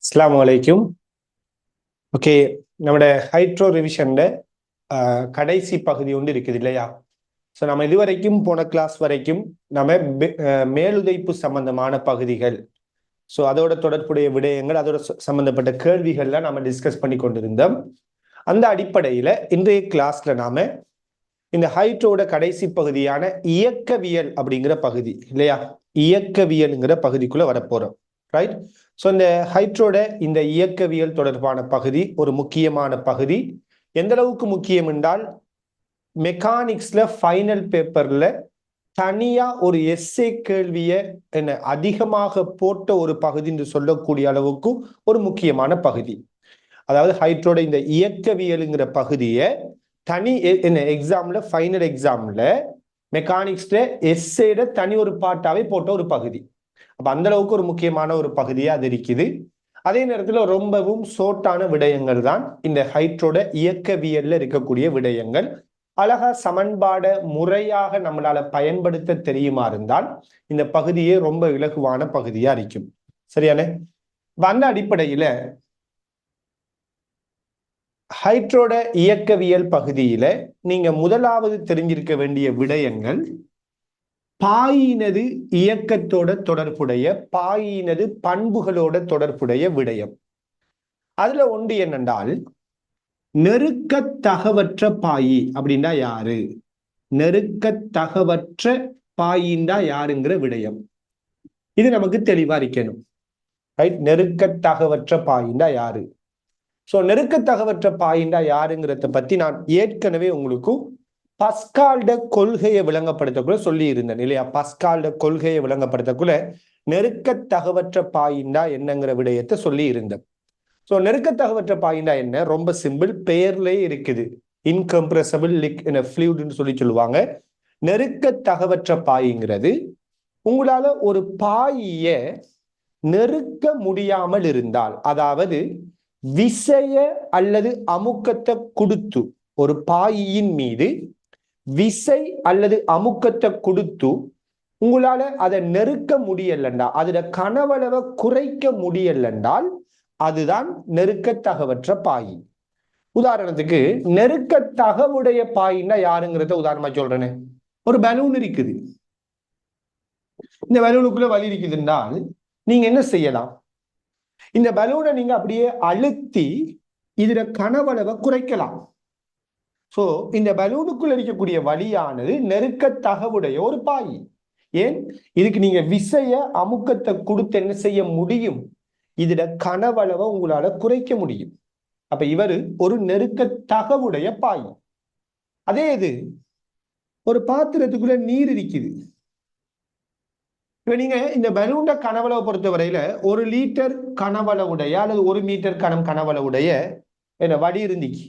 அஸ்ஸலாமு அலைக்கும். ஓகே, நம்மளோட ஹைட்ரோ ரிவிஷன்ல கடைசி பகுதி ஒன்று இருக்குது இல்லையா? ஸோ நம்ம இதுவரைக்கும் போன கிளாஸ் வரைக்கும் நம்ம மேலுதைப்பு சம்பந்தமான பகுதிகள், ஸோ அதோட தொடர்புடைய விடயங்கள், அதோட சம்பந்தப்பட்ட கேள்விகள்லாம் நம்ம டிஸ்கஸ் பண்ணி கொண்டிருந்தோம். அந்த அடிப்படையில இன்றைய கிளாஸ்ல நாம இந்த ஹைட்ரோட கடைசி பகுதியான இயக்கவியல் அப்படிங்கிற பகுதி இல்லையா, இயக்கவியல்ங்கிற பகுதிக்குள்ள வரப்போறோம். ரைட். ஸோ இந்த ஹைட்ரோட இந்த இயக்கவியல் தொடர்பான பகுதி ஒரு முக்கியமான பகுதி. எந்த அளவுக்கு முக்கியம் என்றால், மெக்கானிக்ஸ்ல ஃபைனல் பேப்பர்ல தனியா ஒரு எஸ்ஏ கேள்வியை என்ன அதிகமாக போட்ட ஒரு பகுதி என்று சொல்லக்கூடிய அளவுக்கு ஒரு முக்கியமான பகுதி. அதாவது ஹைட்ரோட இந்த இயக்கவியலுங்கிற பகுதியை தனி என்ன எக்ஸாம்ல, ஃபைனல் எக்ஸாம்ல மெக்கானிக்ஸ்ல எஸ்ஏட தனி ஒரு பாட்டாவே போட்ட ஒரு பகுதி. அப்ப அந்த அளவுக்கு ஒரு முக்கியமான ஒரு பகுதியா அது இருக்குது. அதே நேரத்தில் ரொம்பவும் சோட்டான விடயங்கள் தான் இந்த ஹைட்ரோட இயக்கவியல்ல இருக்கக்கூடிய விடயங்கள். அழகா சமன்பாட முறையாக நம்மளால பயன்படுத்த தெரியுமா இருந்தால் இந்த பகுதியே ரொம்ப இலகுவான பகுதியா இருக்கும். சரியானே? அந்த அடிப்படையில ஹைட்ரோட இயக்கவியல் பகுதியில நீங்க முதலாவது தெரிஞ்சிருக்க வேண்டிய விடயங்கள், பாயினது இயக்கத்தோட தொடர்புடைய, பாயினது பண்புகளோட தொடர்புடைய விடயம். அதுல ஒன்று என்னென்றால், நெருக்கத்தகவற்ற பாயி அப்படின்னா யாரு, நெருக்கத்தகவற்ற பாயிண்டா யாருங்கிற விடயம். இது நமக்கு தெளிவா இருக்கணும். ரைட். நெருக்கத்தகவற்ற பாயிண்டா யாரு. சோ நெருக்கத்தகவற்ற பாயிண்டா யாருங்கிறத பத்தி நான் ஏற்கனவே உங்களுக்கு பஸ்கால்ட கொள்கையை விளங்கப்படுத்தக்குள்ள சொல்லி இருந்தேன் இல்லையா? பஸ்கால்ட கொள்கையை விளங்கப்படுத்தக்குள்ள நெருக்கத்தகவற்ற பாயிண்டா என்னங்கிற விடயத்தை சொல்லி இருந்தேன். ஸோ நெருக்கத்தகவற்ற பாயிண்டா என்ன? ரொம்ப சிம்பிள், பெயர்லயே இருக்குது. இன்கம்ப்ரெசபிள் ஃப்ளூயிட்னு சொல்லி சொல்லுவாங்க. நெருக்கத்தகவற்ற பாய்ங்கிறது, உங்களால ஒரு பாயிய நெருக்க முடியாமல் இருந்தால், அதாவது விசைய அல்லது அமுக்கத்தை கொடுத்து ஒரு பாயின் மீது விசை அல்லது அமுக்கத்தை கொடுத்து உங்களால அதை நெருக்க முடியலண்டா, அதோட கனவளவை குறைக்க முடியலென்றால் அதுதான் நெருக்கத்தகவற்ற பாய். உதாரணத்துக்கு நெருக்கத்தகவுடைய பாயின்னா யாருங்கிறத உதாரணமா சொல்றேன்னு, ஒரு பலூன் இருக்குது. இந்த பலூனுக்குள்ள வலி இருக்குதுன்னால் நீங்க என்ன செய்யலாம்? இந்த பலூனை நீங்க அப்படியே அழுத்தி இதுல கனவளவை குறைக்கலாம். சோ இந்த பலூனுக்குள்ள இருக்கக்கூடிய வலியானது நெருக்கத்தகவுடைய ஒரு பாய். ஏன்? இதுக்கு நீங்க விசைய அமுக்கத்தை கொடுத்து என்ன செய்ய முடியும்? இதுல கனவளவை உங்களால குறைக்க முடியும். அப்ப இவர் ஒரு நெருக்கத்தகவுடைய பாய். அதே இது ஒரு பாத்திரத்துக்குள்ள நீர் இருக்குது. இப்ப நீங்க இந்த பலூன கனவளவை பொறுத்த வரையில 1 லிட்டர் கனவளவுடைய அல்லது 1 மீட்டர் கனவளவுடைய என்ன வடி இருந்துச்சு.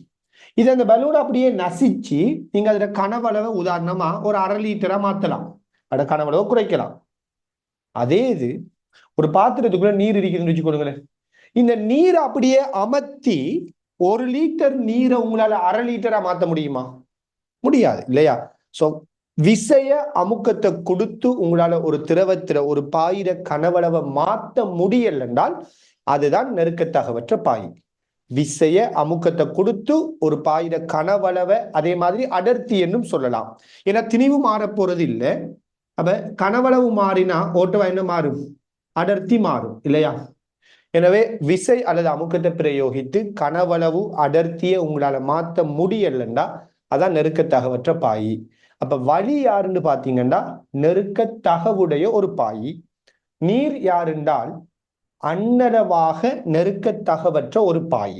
இது அந்த பலூன் அப்படியே நசிச்சு நீங்க அதோட கனவளவை உதாரணமா ஒரு 1/2 லிட்டரா மாத்தலாம், அதோட கனவளவை குறைக்கலாம். அதே இது ஒரு பாத்திரத்துக்குள்ள நீர் இருக்குதுன்னு வச்சுக்கொடுங்களேன். இந்த நீரை அப்படியே அமர்த்தி 1 லிட்டர் நீரை உங்களால 1/2 லிட்டரா மாத்த முடியுமா? முடியாது இல்லையா? சோ விசைய அமுக்கத்தை கொடுத்து உங்களால ஒரு திரவத்தில ஒரு பாயிர கனவளவை மாற்ற முடியல என்றால் அதுதான் நெருக்கத்தகவற்ற பாய். விசைய அமுக்கத்தை கொடுத்து ஒரு பாயிர கனவளவை, அதே மாதிரி அடர்த்தி என்னும் சொல்லலாம். ஏன்னா திணிவு மாற போறது இல்லை. அப்ப கனவளவு மாறினா ஓட்டவா என்ன மாறும்? அடர்த்தி மாறும் இல்லையா? எனவே விசை அல்லது அமுக்கத்தை பிரயோகித்து கனவளவு அடர்த்தியை உங்களால மாற்ற முடியலண்டா அதான் நெருக்கத்தகவற்ற பாய். அப்ப வலி யாருன்னு பாத்தீங்கன்னா நெருக்கத்தகவுடைய ஒரு பாய். நீர் யாருண்டால் அன்னளவாக நெருக்கத்தகவற்ற ஒரு பாய்.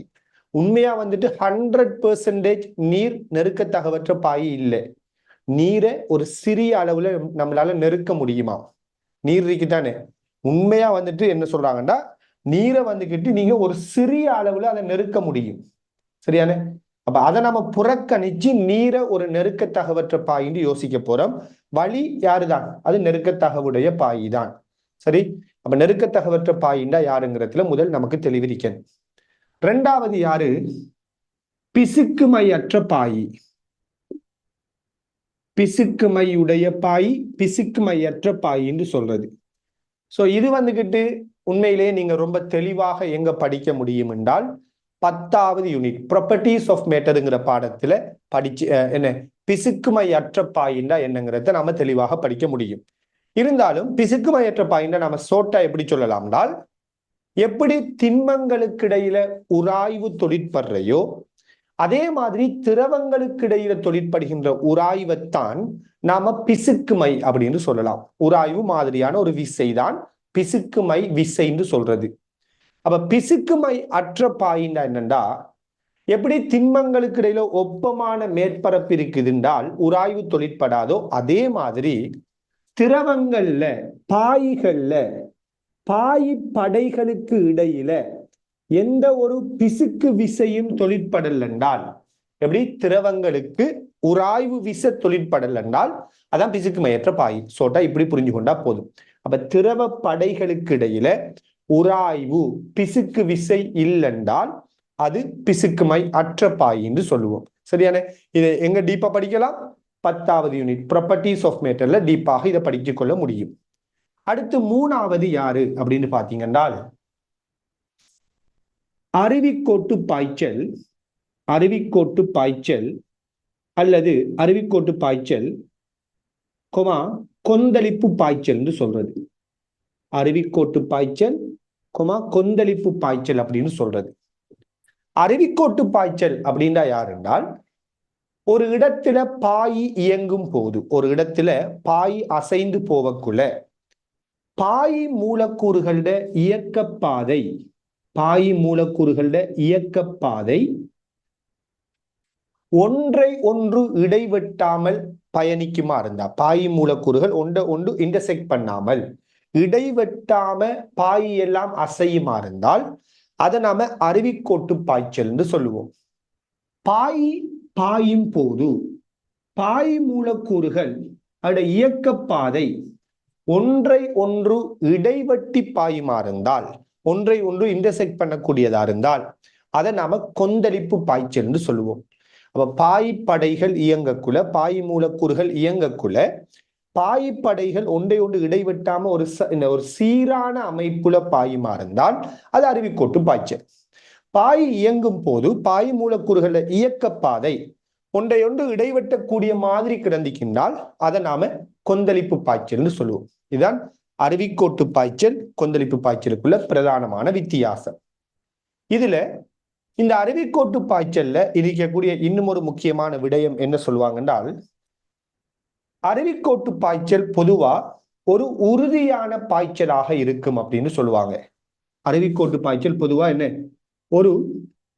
உண்மையா வந்துட்டு 100% நீர் நெருக்கத்தகவற்ற பாய் இல்லை. நீரை ஒரு சிறிய அளவுல நம்மளால நெருக்க முடியுமா? நீர் இருக்குதானே. உண்மையா வந்துட்டு என்ன சொல்றாங்கன்னா நீரை வந்துகிட்டு நீங்க ஒரு சிறிய அளவுல அதை நெருக்க முடியும். சரியானே? அப்ப அதை நம்ம புறக்கணிச்சு நீரை ஒரு நெருக்கத்தகவற்ற பாயின்னு யோசிக்க போறோம். வலி யாருதான்? அது நெருக்கத்தகவுடைய பாய் தான். சரி. அப்ப நெருக்கத்தகவற்ற பாயிண்டா யாருங்கிறதுல முதல் நமக்கு தெளிவிரிக்கணும். 2வது யாரு? பிசுக்குமையற்ற பாய். பிசுக்குமையுடைய பாய், பிசுக்குமையற்ற பாய் என்று சொல்றது. ஸோ இது வந்துகிட்டு உண்மையிலேயே நீங்க ரொம்ப தெளிவாக எங்க படிக்க முடியும் என்றால் 10வது யூனிட் ப்ராப்பர்ட்டிஸ் ஆஃப் மேட்டருங்கிற பாடத்துல படிச்சு என்ன பிசுக்குமையற்ற பாயிண்டா என்னங்கிறத நாம தெளிவாக படிக்க முடியும். இருந்தாலும் பிசுக்குமையற்ற பாயிண்டா நாம சோட்டா எப்படி சொல்லலாம்னால், எப்படி திண்மங்களுக்கு இடையில உராய்வு தொழிற்படுறையோ அதே மாதிரி திரவங்களுக்கு இடையில தொழிற்படுகின்ற உராய்வைத்தான் நாம பிசுக்குமை அப்படின்னு சொல்லலாம். உராய்வு மாதிரியான ஒரு விசைதான் பிசுக்குமை விசைன்னு சொல்றது. அப்ப பிசுக்குமை அற்ற பாயிண்டா என்னண்டா, எப்படி திண்மங்களுக்கு இடையில ஒப்பமான மேற்பரப்பு இருக்குதுன்றால் உராய்வு தொழிற்படாதோ அதே மாதிரி திரவங்கள்ல பாய்கள்ல பாய்படைகளுக்கு இடையில எந்த ஒரு பிசுக்கு விசையும் தொழிற்படல் என்றால், எப்படி திரவங்களுக்கு உராய்வு விசை தொழிற்படல் என்றால் அதான் பிசுக்குமையற்ற பாய். சோட்டா இப்படி புரிஞ்சு கொண்டா போதும். அப்ப திரவ படைகளுக்கு இடையில உராய்வு பிசுக்கு விசை இல்லைன்றால் அது பிசுக்குமை அற்ற பாய் என்று சொல்லுவோம். சரியான? இதை எங்க டீப்பா படிக்கலாம்? 10வது யூனிட் ப்ராப்பர்ட்டிஸ் ஆஃப் மேட்டர்ல டீப்பாக இதை படித்துக் கொள்ள முடியும். அடுத்து 3வது யாரு அப்படின்னு பாத்தீங்கன்னா, அருவிக்கோட்டு பாய்ச்சல். அருவிக்கோட்டு பாய்ச்சல் அல்லது அருவிக்கோட்டு பாய்ச்சல் கொந்தளிப்பு பாய்ச்சல் என்று சொல்றது. அருவிக்கோட்டு பாய்ச்சல் கொந்தளிப்பு பாய்ச்சல் அப்படின்னு சொல்றது. அருவிக்கோட்டு பாய்ச்சல் அப்படின்னா யார் என்றால், ஒரு இடத்துல பாய் இயங்கும் போது, ஒரு இடத்துல பாய் அசைந்து போவக்குள்ள பாய் மூலக்கூறுகளோட இயக்கப்பாதை, பாய் மூலக்கூறுகளோட இயக்கப்பாதை ஒன்றை ஒன்று இடைவெட்டாமல் பயணிக்குமா இருந்தா, பாய் மூலக்கூறுகள் ஒன்று இன்டர்செக்ட் பண்ணாமல் இடைவெட்டாம பாய் எல்லாம் அசையுமா இருந்தால் அதை நாம அருவிக்கோட்டு பாய்ச்சல் என்று சொல்லுவோம். பாயும் போது பாய் மூலக்கூறுகள் அதோட இயக்கப்பாதை ஒன்றை ஒன்று இடைவெட்டி பாயுமா இருந்தால், ஒன்றை ஒன்று இன்டர்செக்ட் பண்ணக்கூடியதா இருந்தால் அதை நாம கொந்தளிப்பு பாய்ச்சல் என்று சொல்லுவோம். அப்ப பாய்படைகள் இயங்கக்குள்ள, பாய் மூலக்கூறுகள் இயங்கக்குள்ள பாய்படைகள் ஒன்றை ஒன்று இடைவெட்டாம ஒரு சீரான அமைப்புல பாயுமா இருந்தால் அது அருவிக்கோட்டு பாய்ச்சல். பாய் இயங்கும் போது பாய் மூலக்கூறுகள இயக்கப்பாதை ஒன்றை ஒன்று இடைவெட்டக்கூடிய மாதிரி கிடந்திக்கின்றால் அதை நாம கொந்தளிப்பு பாய்ச்சல்னு சொல்லுவோம். இதுதான் அருவிக்கோட்டு பாய்ச்சல் கொந்தளிப்பு பாய்ச்சலுக்குள்ள பிரதானமான வித்தியாசம். இதுல இந்த அருவிக்கோட்டு பாய்ச்சல்ல இருக்கக்கூடிய இன்னும் ஒரு முக்கியமான விடயம் என்ன சொல்லுவாங்க என்றால், அருவிக்கோட்டு பாய்ச்சல் பொதுவா ஒரு உறுதியான பாய்ச்சலாக இருக்கும் அப்படின்னு சொல்லுவாங்க. அருவிக்கோட்டு பாய்ச்சல் பொதுவா என்ன, ஒரு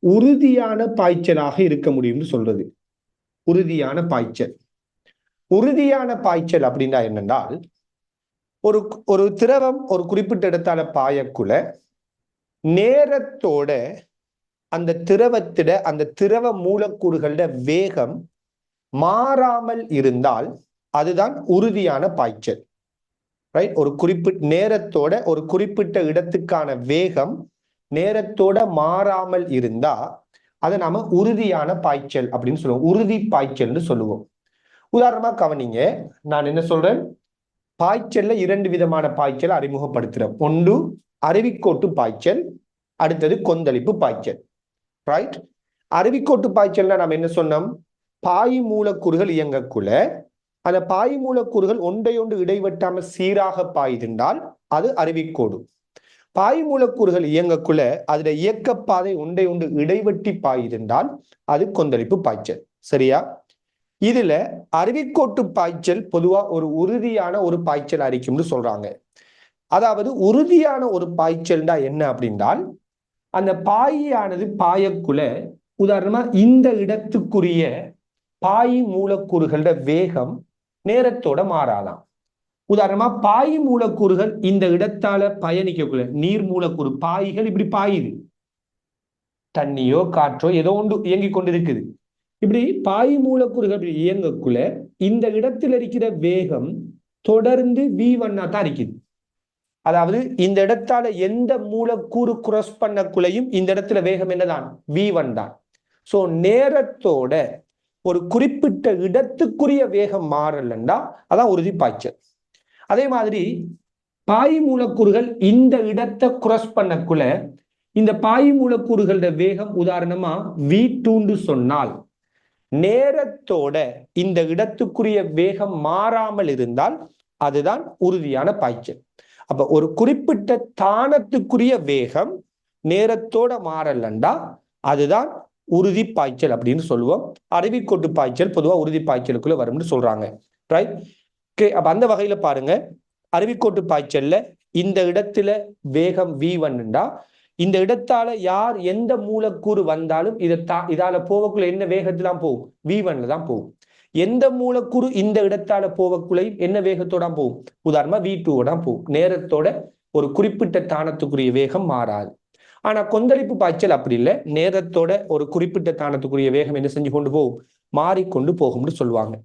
உறுதியான பாய்ச்சலாக இருக்க முடியும்னு சொல்றது. உறுதியான பாய்ச்சல். உறுதியான பாய்ச்சல் அப்படின்னா என்னென்றால், ஒரு திரவம் ஒரு குறிப்பிட்ட இடத்தால பாயக்குள்ள நேரத்தோட அந்த திரவத்திட அந்த திரவ மூலக்கூறுகளோட வேகம் மாறாமல் இருந்தால் அதுதான் உறுதியான பாய்ச்சல். ரைட்? ஒரு குறிப்பிட்ட நேரத்தோட ஒரு குறிப்பிட்ட இடத்துக்கான வேகம் நேரத்தோட மாறாமல் இருந்தா அதை நாம உறுதியான பாய்ச்சல் அப்படின்னு சொல்லுவோம். உறுதி பாய்ச்சல்னு சொல்லுவோம். உதாரணமா கவனிங்க, நான் என்ன சொல்றேன், பாய்ச்சல்ல 2 விதமான பாய்ச்சல் அறிமுகப்படுத்துறோம். ஒன்று அருவிக்கோட்டு பாய்ச்சல், அடுத்தது கொந்தளிப்பு பாய்ச்சல். ரைட்? அருவிக்கோட்டு பாய்ச்சல்னா நம்ம என்ன சொன்னோம், பாய் மூலக்கூறுகள் இயங்கக்குள்ள அந்த பாய் மூலக்கூறுகள் ஒன்றை ஒன்று இடைவெட்டாம சீராக பாய்ந்தால் அது அருவிக்கோடு. பாய் மூலக்கூறுகள் இயங்கக்குள்ள அதுல இயக்கப்பாதை ஒன்றை ஒன்று இடைவெட்டி பாய்ந்தால் அது கொந்தளிப்பு பாய்ச்சல். சரியா? இதுல அருவிக்கோட்டு பாய்ச்சல் பொதுவா ஒரு உறுதியான ஒரு பாய்ச்சல் அரிக்கும்னு சொல்றாங்க. அதாவது உறுதியான ஒரு பாய்ச்சல்டா என்ன அப்படின்றால், அந்த பாயானது பாயக்குள்ள உதாரணமா இந்த இடத்துக்குரிய பாய் மூலக்கூறுகளோட வேகம் நேரத்தோட மாறாதான். உதாரணமா பாய் மூலக்கூறுகள் இந்த இடத்தால பயணிக்கக்குள்ள நீர் மூலக்கூறு பாய்கள் இப்படி பாயுது, தண்ணியோ காற்றோ ஏதோ ஒன்று இயங்கிக் கொண்டிருக்குது. இப்படி பாய் மூலக்கூறுகள் இயங்கக்குள்ள இந்த இடத்துல இருக்கிற வேகம் தொடர்ந்து V1 தான் இருக்குது. அதாவது இந்த இடத்தால எந்த மூலக்கூறு கிராஸ் பண்ணக்குள்ளையும் இந்த இடத்துல வேகம் என்னதான், V1 தான். சோ நேரத்தோட ஒரு குறிப்பிட்ட இடத்துக்குரிய வேகம் மாறலன்னா அதான் உறுதி பாய்ச்சல். அதே மாதிரி பாய் மூலக்கூறுகள் இந்த இடத்தை கிராஸ் பண்ணக்குள்ள இந்த பாய் மூலக்கூறுகளோட வேகம் உதாரணமா v2 சொன்னால் நேரத்தோட இந்த இடத்துக்குரிய வேகம் மாறாமல் இருந்தால் அதுதான் உறுதியான பாய்ச்சல். அப்ப ஒரு குறிப்பிட்ட தானத்துக்குரிய வேகம் நேரத்தோட மாறலண்டா அதுதான் உறுதி பாய்ச்சல் அப்படின்னு சொல்லுவோம். அருவிக்கோட்டு பாய்ச்சல் பொதுவாக உறுதி பாய்ச்சலுக்குள்ள வரும்னு சொல்றாங்க. ரைட். அப்ப அந்த வகையில பாருங்க, அருவிக்கோட்டு பாய்ச்சல்ல இந்த இடத்துல வேகம் v1 இந்த இடத்தால யார் எந்த மூலக்கூறு வந்தாலும் இதால போவக்குள்ள என்ன வேகத்துல போகும், v1 தான் போகும். எந்த மூலக்கூறு இந்த இடத்தால போவக்குள்ளையும் என்ன வேகத்தோட போகும், உதாரணமா v2 போகும். நேரத்தோட ஒரு குறிப்பிட்ட தானத்துக்குரிய வேகம் மாறாது. ஆனா கொந்தளிப்பு பாய்ச்சல் அப்படி இல்லை, நேரத்தோட ஒரு குறிப்பிட்ட தானத்துக்குரிய வேகம் என்ன செஞ்சு கொண்டு போகும், மாறிக்கொண்டு போகும்னு சொல்லுவாங்க.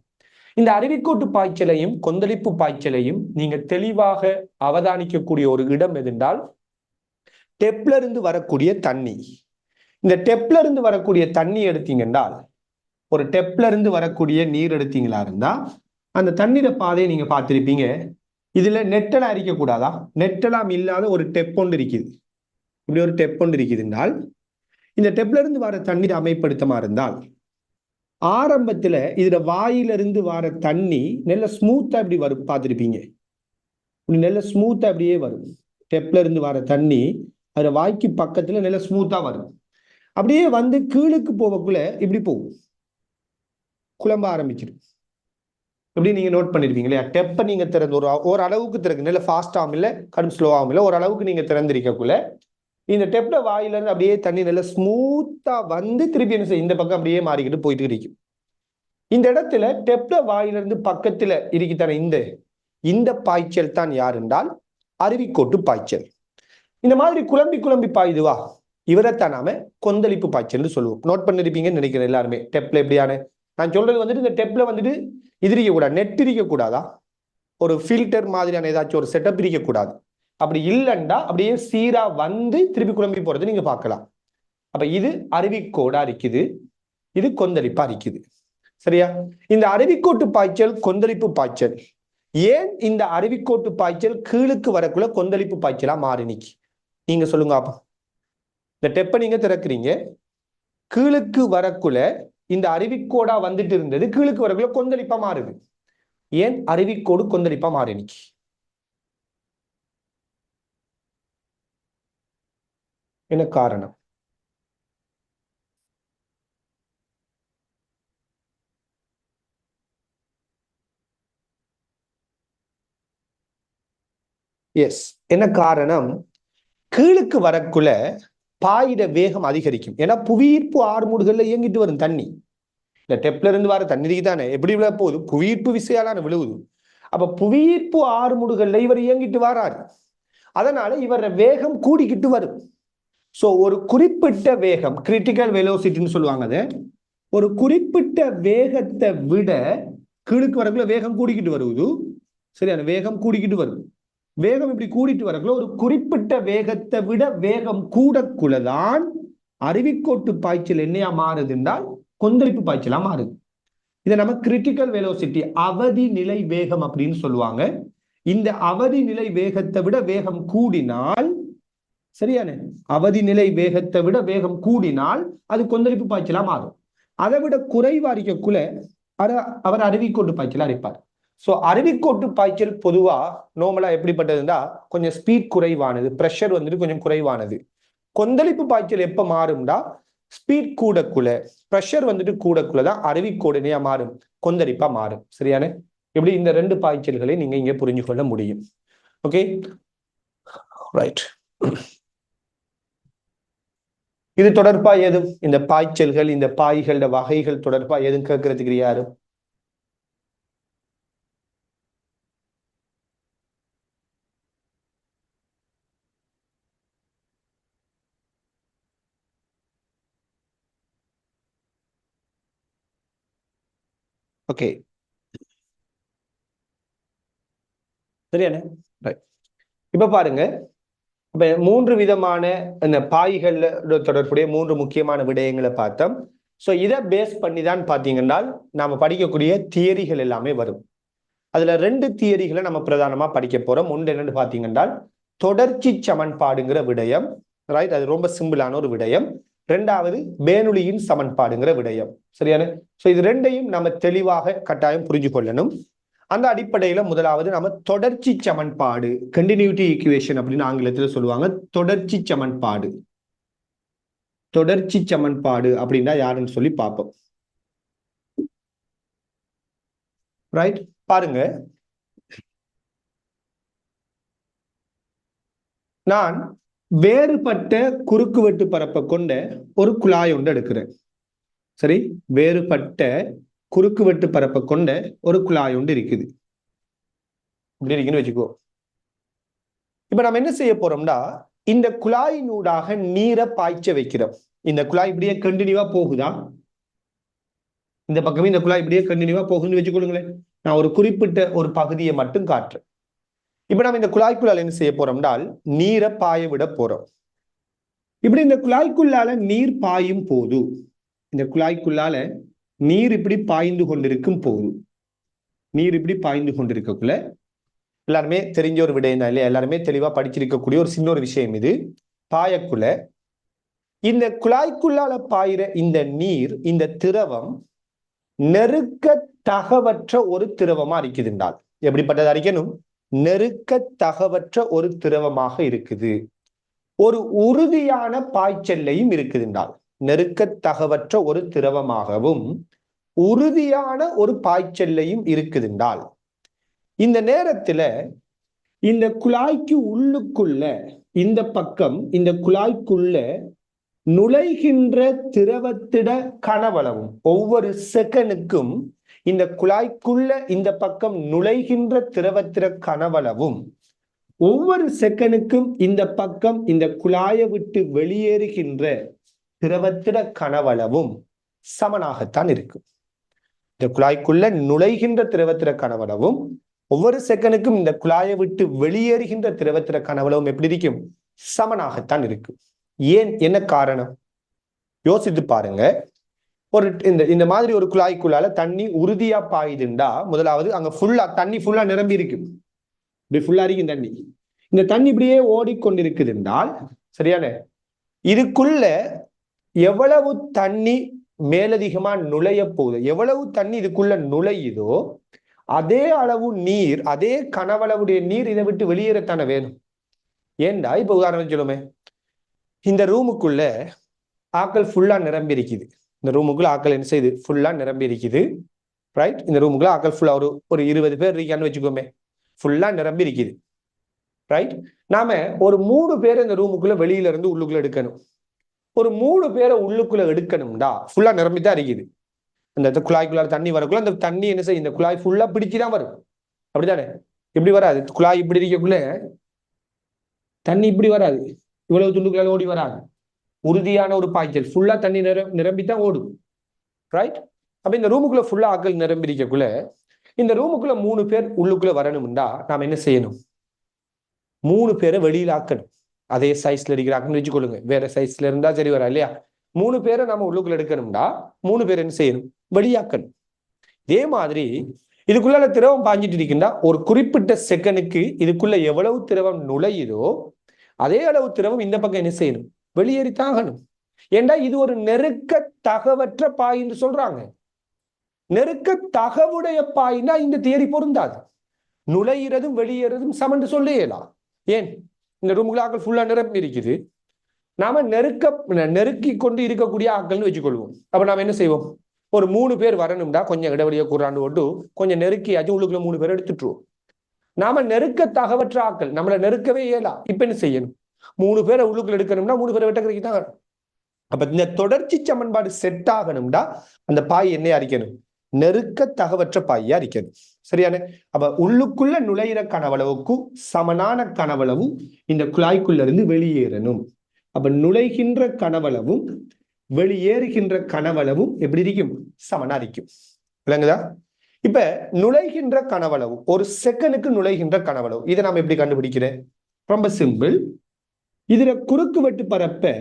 இந்த அருவிக்கோட்டு பாய்ச்சலையும் கொந்தளிப்பு பாய்ச்சலையும் நீங்க தெளிவாக அவதானிக்கக்கூடிய ஒரு இடம் எதென்றால் டெப்ல இருந்து வரக்கூடிய தண்ணி. இந்த டெப்ல இருந்து வரக்கூடிய தண்ணி எடுத்தீங்கன்றால், ஒரு டெப்ல இருந்து வரக்கூடிய நீர் எடுத்தீங்களா இருந்தா அந்த தண்ணீர பாதையை நீங்க பார்த்திருப்பீங்க. இதுல நெட்டலாம் இருக்கக்கூடாதா, நெட்டலாம் இல்லாத ஒரு டெப் ஒன்று இருக்குது. இப்படி ஒரு டெப் ஒன்று இருக்குதுன்றால் இந்த டெப்ல இருந்து வர தண்ணீர் அமைப்படுத்தமா இருந்தால் ஆரம்பத்துல இதுல வாயிலிருந்து வர தண்ணி நல்ல ஸ்மூத்தா இப்படி வரும், பார்த்துருப்பீங்க. நல்ல ஸ்மூத்தா அப்படியே வரும். டெப்ல இருந்து வர தண்ணி அதுல வாய்க்கு பக்கத்துல நல்ல ஸ்மூத்தா வரும். அப்படியே வந்து கீழுக்கு போவக்குள்ள இப்படி போகும், குழம்ப ஆரம்பிச்சிடும். எப்படி நீங்க நோட் பண்ணிருப்பீங்க இல்லையா? டெப்பை நீங்க திறந்து ஒரு அளவுக்கு திறக்கு, நல்ல ஃபாஸ்டாகவும் இல்லை கடும் ஸ்லோவாகவும் இல்லை, ஒரு அளவுக்கு நீங்க திறந்திருக்கக்குள்ள இந்த டெப்ல வாயில இருந்து அப்படியே தண்ணி நல்ல ஸ்மூத்தா வந்து திருப்பி என்ன செய்யும், இந்த பக்கம் அப்படியே மாறிக்கிட்டு போயிட்டு இருக்கும். இந்த இடத்துல டெப்ல வாயிலிருந்து பக்கத்துல இருக்கித்தான இந்த பாய்ச்சல் தான் யார் என்றால் அருவிக்கோட்டு பாய்ச்சல். இந்த மாதிரி குழம்பி குழம்பி பாயுதுவா, இவரைத்தான் நாம கொந்தளிப்பு பாய்ச்சல் சொல்லுவோம். நோட் பண்ணிருப்பீங்கன்னு நினைக்கிறேன் எல்லாருமே. டெப்ல எப்படியான நான் சொல்றது வந்துட்டு இந்த டெப்ல வந்துட்டு இது இருக்கக்கூடாது, நெட் இருக்கக்கூடாதா, ஒரு ஃபில்டர் மாதிரியான ஏதாச்சும் ஒரு செட்டப் இருக்கக்கூடாது. அப்படி இல்லைண்டா அப்படியே சீரா வந்து திருப்பி குழம்பி போறது நீங்க பார்க்கலாம். அப்ப இது அருவிக்கோடா இருக்குது, இது கொந்தளிப்பா இருக்குது. சரியா? இந்த அருவிக்கோட்டு பாய்ச்சல் கொந்தளிப்பு பாய்ச்சல், ஏன் இந்த அருவிக்கோட்டு பாய்ச்சல் கீழுக்கு வரக்குள்ள கொந்தளிப்பு பாய்ச்சலா மாறினிக்கு நீங்க சொல்லுங்க அப்ப. இந்த டெப்பை நீங்க திறக்கிறீங்க, கீழுக்கு வரக்குள்ள இந்த அருவிக்கோடா வந்துட்டு இருந்தது கீழுக்கு வரக்குள்ள கொந்தளிப்பா மாறுது. ஏன் அருவிக்கோடு கொந்தளிப்பா மாறினிக்கு? என்ன காரணம்? எஸ், என்ன காரணம்? கீழுக்கு வரக்குள்ள பாயிட வேகம் அதிகரிக்கும். ஏன்னா புவியீர்ப்பு ஆறுமுடுகள்ல இயங்கிட்டு வரும் தண்ணி. இந்த டெப்ல இருந்து வர தண்ணீருக்கு தானே எப்படி விழ போகுது, புவியீர்ப்பு விசையாலான விழுவுது. அப்ப புவியீர்ப்பு ஆறுமுடுகள்ல இவர் இயங்கிட்டு வராரு, அதனால இவர வேகம் கூடிக்கிட்டு வரும். சோ ஒரு குறிப்பிட்ட வேகம், கிரிட்டிக்கல் வெலோசிட்டின்னு சொல்லுவாங்க, அது ஒரு குறிப்பிட்ட வேகத்தை விட கீழுக்கு வரக்குள்ள வேகம் கூடிக்கிட்டு வருவது. சரியான வேகம் கூடிக்கிட்டு வரும். வேகம் இப்படி கூடிட்டு வரக்குள்ள ஒரு குறிப்பிட்ட வேகத்தை விட வேகம் கூடக்குள்ளதான் அருவிக்கோட்டு பாய்ச்சல் என்னையா மாறுது என்றால் கொந்தளிப்பு பாய்ச்சலா மாறுது. இதை நம்ம கிரிட்டிக்கல் வெலோசிட்டி, அவதி நிலை வேகம் அப்படின்னு சொல்லுவாங்க. இந்த அவதி நிலை வேகத்தை விட வேகம் கூடினால், சரியான அவதி நிலை வேகத்தை விட வேகம் கூடினால் அது கொந்தளிப்பு பாய்ச்சலா மாறும். அதை விட குறைவா இருக்கக்குள்ள அவர் அருவிக்கோட்டு பாய்ச்சலா அரைப்பார். ஸோ அருவிக்கோட்டு பாய்ச்சல் பொதுவா நார்மலா எப்படிப்பட்டதுன்னா கொஞ்சம் ஸ்பீட் குறைவானது, ப்ரெஷர் வந்துட்டு கொஞ்சம் குறைவானது. கொந்தளிப்பு பாய்ச்சல் எப்ப மாறும்டா ஸ்பீட் கூடக்குள்ள, ப்ரெஷர் வந்துட்டு கூடக்குள்ளதான் அருவிக்கோடுனையா மாறும், கொந்தளிப்பா மாறும். சரியான எப்படி இந்த ரெண்டு பாய்ச்சல்களை நீங்க இங்க புரிஞ்சு கொள்ள முடியும். Okay right. இது தொடர்பா எதுவும் இந்த பாய்ச்சல்கள் இந்த பாய்களோட வகைகள் தொடர்பா எதுவும் கேட்கறதுக்கு யாரும்? ஓகே சரியான ரைட். இப்ப பாருங்க, இப்ப 3 விதமான இந்த பாய்கள் தொடர்புடைய 3 முக்கியமான விடயங்களை பார்த்தோம். ஸோ இதை பேஸ் பண்ணி தான் பார்த்தீங்கன்னா நாம படிக்கக்கூடிய தியரிகள் எல்லாமே வரும். அதுல 2 தியரிகளை நம்ம பிரதானமா படிக்க போறோம். ஒன்று என்னன்னு பாத்தீங்கன்னா தொடர்ச்சி சமன்பாடுங்கிற விடயம், ரைட்? அது ரொம்ப சிம்பிளான ஒரு விடயம். 2வது பேனுலியின் சமன்பாடுங்கிற விடயம். சரியான? சோ இது ரெண்டையும் நம்ம தெளிவாக கட்டாயம் புரிஞ்சு கொள்ளணும். அந்த அடிப்படையில முதலாவது நம்ம தொடர்ச்சி சமன்பாடு, கண்டினியூட்டி ஈக்குவேஷன் அப்படின்னு ஆங்கிலத்தில் சொல்லுவாங்க. தொடர்ச்சி சமன்பாடு, தொடர்ச்சி சமன்பாடு அப்படின்னா யாருன்னு சொல்லி பார்ப்போம். ரைட்? பாருங்க, நான் வேறுபட்ட குறுக்குவெட்டு பரப்பை கொண்ட ஒரு குழாய் ஒன்று எடுக்கிறேன். சரி, வேறுபட்ட குறுக்குவெட்டு பரப்பை கொண்ட ஒரு குழாய் ஒன்று இருக்குது. இப்படி இருக்குன்னு வச்சுக்கோ. இப்ப நம்ம என்ன செய்ய போறோம்னா, இந்த குழாயினூடாக நீரை பாய்ச்ச வைக்கிறோம். இந்த குழாய் இப்படியே கண்டினியூவா போகுதா? இந்த பக்கமே இந்த குழாய் இப்படியே கண்டினியூவா போகுதுன்னு வச்சுக்கொள்ளுங்களேன். நான் ஒரு குறிப்பிட்ட ஒரு பகுதியை மட்டும் காட்டுறேன். இப்ப நம்ம இந்த குழாய்க்குள்ளால என்ன செய்ய போறோம்னால் நீரை பாய விட போறோம். இப்படி இந்த குழாய்க்குள்ளால நீர் பாயும் போது, இந்த குழாய்க்குள்ளால நீர் இப்படி பாய்ந்து கொண்டிருக்கும் போது, நீர் இப்படி பாய்ந்து கொண்டிருக்கக்குள்ள எல்லாருமே தெரிஞ்ச ஒரு விடயம் தான் இல்லையா? எல்லாருமே தெளிவா படிச்சிருக்கக்கூடிய ஒரு சின்ன ஒரு விஷயம் இது. பாயக்குள்ள இந்த குழாய்க்குள்ளால பாயிற இந்த நீர், இந்த திரவம் நெருக்க தகவற்ற ஒரு திரவமா இருக்குதுண்டால், எப்படிப்பட்டது அறிக்கணும்? நெருக்க தகவற்ற ஒரு திரவமாக இருக்குது. ஒரு உறுதியான பாய்ச்சல்லையும் இருக்குதுண்டால், நெருக்க தகவற்ற ஒரு திரவமாகவும் உறுதியான ஒரு பாய்ச்சல்லையும் இருக்குதுண்டால், இந்த நேரத்துல இந்த குழாய்க்கு உள்ளுக்குள்ள இந்த பக்கம் இந்த குழாய்க்குள்ள நுழைகின்ற திரவத்திட கனவளவும், ஒவ்வொரு செகண்டுக்கும் இந்த குழாய்க்குள்ள இந்த பக்கம் நுழைகின்ற திரவத்திட கனவளவும் ஒவ்வொரு செகண்டுக்கும் இந்த பக்கம் இந்த குழாயை விட்டு வெளியேறுகின்ற திரவத்திட கனவளவும் சமனாகத்தான் இருக்கும். இந்த குழாய்க்குள்ள நுழைகின்ற திரவத்திட கனவளவும் ஒவ்வொரு செகண்டுக்கும் இந்த குழாயை விட்டு வெளியேறுகின்ற திரவத்திட கனவளவும் எப்படி இருக்கும்? சமனாகத்தான் இருக்கும். ஏன்? என்ன காரணம்? யோசித்து பாருங்க. ஒரு இந்த மாதிரி ஒரு குழாய்க்குள்ளால தண்ணி உறுதியா பாயுதுண்டா, முதலாவது அங்க ஃபுல்லா தண்ணி ஃபுல்லா நிரம்பி இருக்கு, இப்படி ஃபுல்லா இருக்கும் தண்ணி. இந்த தண்ணி இப்படியே ஓடிக்கொண்டிருக்குது என்றால், சரியான, இதுக்குள்ள எவ்வளவு தண்ணி மேலதிகமா நுழைய போகுது, எவ்வளவு தண்ணி இதுக்குள்ள நுழையுதோ அதே அளவு நீர், அதே கனவளவுடைய நீர் இதை விட்டு வெளியேறத்தானே வேணும். ஏண்டா இப்ப உதாரணம் சொல்லுமே, இந்த ரூமுக்குள்ள ஆக்கள் ஃபுல்லா நிரம்பி இருக்குது. இந்த ரூமுக்குள்ள ஆக்கள் என்ன செய்யுது? ஃபுல்லா நிரம்பி இருக்குது. ரைட்? இந்த ரூமுக்குள்ள ஆக்கள் ஃபுல்லா ஒரு 20 பேர் இருக்கான்னு வச்சுக்கோமே, ஃபுல்லா நிரம்பி இருக்குது. ரைட்? நாம ஒரு 3 பேரை இந்த ரூமுக்குள்ள வெளியில இருந்து உள்ளுக்குள்ள எடுக்கணும். ஒரு 3 பேரை உள்ளுக்குள்ள எடுக்கணும்டா, ஃபுல்லா நிரம்பித்தான் இருக்குது. அந்த குழாய்க்குள்ள தண்ணி வரக்குள்ள அந்த தண்ணி என்ன செய்யும்? இந்த குழாய் ஃபுல்லா பிடிச்சுதான் வரும். அப்படித்தானே? இப்படி வராது. குழாய் இப்படி இருக்கக்குள்ள தண்ணி இப்படி வராது, இவ்வளவு துண்டுக்குள்ள ஓடி வராது. உறுதியான ஒரு பாய்ச்சல், ஃபுல்லா தண்ணி நிரம்பித்தான் ஓடும். ரைட்? அப்ப இந்த ரூமுக்குள்ள ஃபுல்லா ஆக்கள் நிரம்பி இருக்கக்குள்ள இந்த ரூமுக்குள்ள 3 பேர் உள்ளுக்குள்ள வரணும்டா, நாம என்ன செய்யணும்? 3 பேரை வெளியில ஆக்கணும். அதே சைஸ்ல இருக்கிறாங்கன்னு வச்சுக்கொள்ளுங்க. வேற சைஸ்ல இருந்தா சரி வரா இல்லையா? 3 பேரை நம்ம உள்ளுக்குள்ள எடுக்கணும்டா, 3 பேர் என்ன செய்யணும்? வெளியாக்கணும். இதே மாதிரி இதுக்குள்ள திரவம் பாஞ்சிட்டு இருக்கின்றா, ஒரு குறிப்பிட்ட செகண்டுக்கு இதுக்குள்ள எவ்வளவு திரவம் நுழையுதோ அதே அளவு திரவம் இந்த பக்கம் என்ன செய்யணும்? வெளியேறித்தாகணும். ஏண்டா இது ஒரு நெருக்க தகவற்ற பாய் என்று சொல்றாங்க. நெருக்க தகவுடைய பாய்னா இந்த தியரி பொருந்தாது. நுழையிறதும் வெளியேறதும் சமன்று சொல்ல இயலாம். ஏன்? இந்த ரூமுக்குள்ள ஆக்கள் ஃபுல்லா நிரப்பி இருக்குது. நாம நெருக்கி கொண்டு இருக்கக்கூடிய ஆக்கள்னு வச்சுக்கொள்வோம். அப்ப நாம என்ன செய்வோம்? ஒரு 3 பேர் வரணும்டா, கொஞ்சம் இடைவெளியை கூறாண்டு போட்டு கொஞ்சம் நெருக்கியாச்சும் உள்ளுக்குள்ள 3 பேர் எடுத்துட்டுருவோம். நாம நெருக்க தகவற்ற ஆக்கள், நம்மளை நெருக்கவே இயலா. இப்ப என்ன செய்யணும்? 3 பேரை உள்ளுக்குள்ள எடுக்கணும்னா 3 பேரை வெட்டக்கரைக்கு தான். அப்ப இந்த தொடர்ச்சி சமன்பாடு செட் ஆகணும்டா அந்த பாய் என்ன அரிக்கணும்? நெருக்க தகவற்ற பாயை அரிக்கணும். சரியான? அப்ப உள்ளுக்குள்ள நுழையிற கனவளவுக்கும் சமனான கனவளவும் இந்த குழாய்க்குள்ள இருந்து வெளியேறணும். அப்ப நுழைகின்ற கனவளவும் வெளியேறுகின்ற கனவளவும் எப்படி இருக்கும்? சமனா இருக்கும். விளங்குதா? இப்ப நுழைகின்ற கனவளவு, ஒரு செகண்டுக்கு நுழைகின்ற கனவளவு, இதை நாம எப்படி கண்டுபிடிக்கிறேன்? ரொம்ப சிம்பிள். இதுல குறுக்கு வெட்டு பரப்ப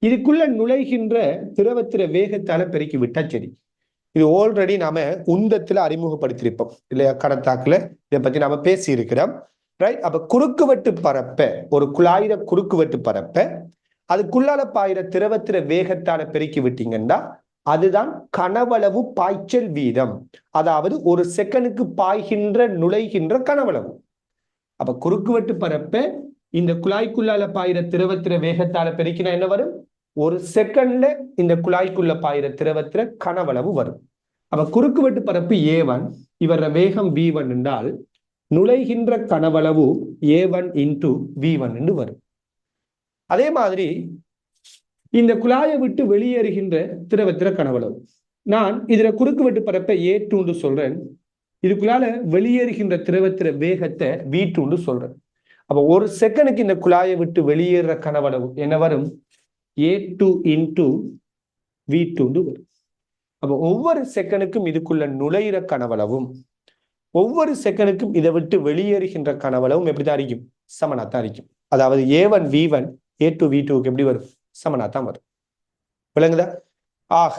இதுக்குள்ள நுழைகின்ற திரவத்திர வேகத்தால பெருக்கி விட்டா சரி. இது ஆல்ரெடி நாம உந்தத்துல அறிமுகப்படுத்தியிருப்போம் இல்லையா, கடத்தாக்குல இதை பத்தி நாம பேசி இருக்கிறோம். ரைட். அப்ப குறுக்குவெட்டு பரப்ப, ஒரு குழாயிர குறுக்குவெட்டு பரப்ப அதுக்குள்ளால பாயிர திரவத்திர வேகத்தால பெருக்கி விட்டீங்கன்னா அதுதான் கனவளவு பாய்ச்சல் வீதம். அதாவது ஒரு செகண்டுக்கு பாய்கின்ற நுழைகின்ற கனவளவு. அப்ப குறுக்குவெட்டு பரப்ப இந்த குழாய்க்குள்ளால பாயிர திரவத்திர வேகத்தால பெருக்கினா என்ன வரும்? ஒரு செகண்ட்ல இந்த குழாய்க்குள்ள பாயிர திரவத்திர கனவளவு வரும். அப்ப குறுக்குவெட்டு பரப்பு A1, இவர வேகம் V1 என்றால் நுழைகின்ற கனவளவு A1 into V1 என்று வரும். அதே மாதிரி இந்த குழாயை விட்டு வெளியேறுகின்ற திரவத்திர கனவளவு, நான் இதுல குறுக்குவெட்டு பரப்பை A2 சொல்றேன், இதுக்குள்ளால வெளியேறுகின்ற திரவத்திர வேகத்தை V2 சொல்றேன். அப்ப ஒரு செகண்டுக்கு இந்த குழாயை விட்டு வெளியேற கனவளவு என்ன வரும்? A2 into V2 வரும். அப்ப ஒவ்வொரு செகண்டுக்கும் இதுக்குள்ள நுழையிற கனவளவும் ஒவ்வொரு செகண்டுக்கும் இதை விட்டு வெளியேறுகின்ற கனவளவும் எப்படிதான் இருக்கும்? சமனாத்தான் இருக்கும். அதாவது A1 V1 A2 V2க்கு எப்படி வரும்? சமனாத்தான் வரும். விளங்குதா? ஆக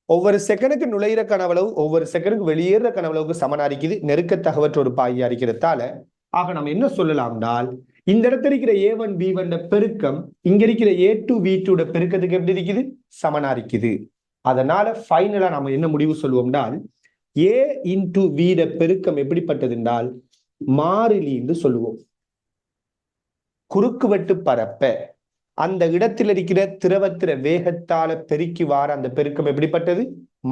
ஒவ்வொரு செகண்டுக்கு நுழையிற கனவளவு ஒவ்வொரு செகண்டுக்கு வெளியேற கனவளவுக்கு சமனா இருக்குது. நெருக்க தகவற்ற ஒரு பாய்யா இருக்கிறதால ஆக நம்ம என்ன சொல்லலாம்னால், இந்த இடத்துல இருக்கிற A1 V1 பெருக்கம் இங்க இருக்கிற A2 V2 பெருக்கத்துக்கு எப்படி இருக்குது? சமனா இருக்குது. அதனால ஃபைனலா நம்ம என்ன முடிவு சொல்லுவோம்னால், A into V பெருக்கம் எப்படிப்பட்டது என்றால் மாறிலி என்று சொல்லுவோம். குறுக்குவெட்டு பரப்ப அந்த இடத்தில் இருக்கிற திரவத்திர வேகத்தால பெருக்கி வார அந்த பெருக்கம் எப்படிப்பட்டது?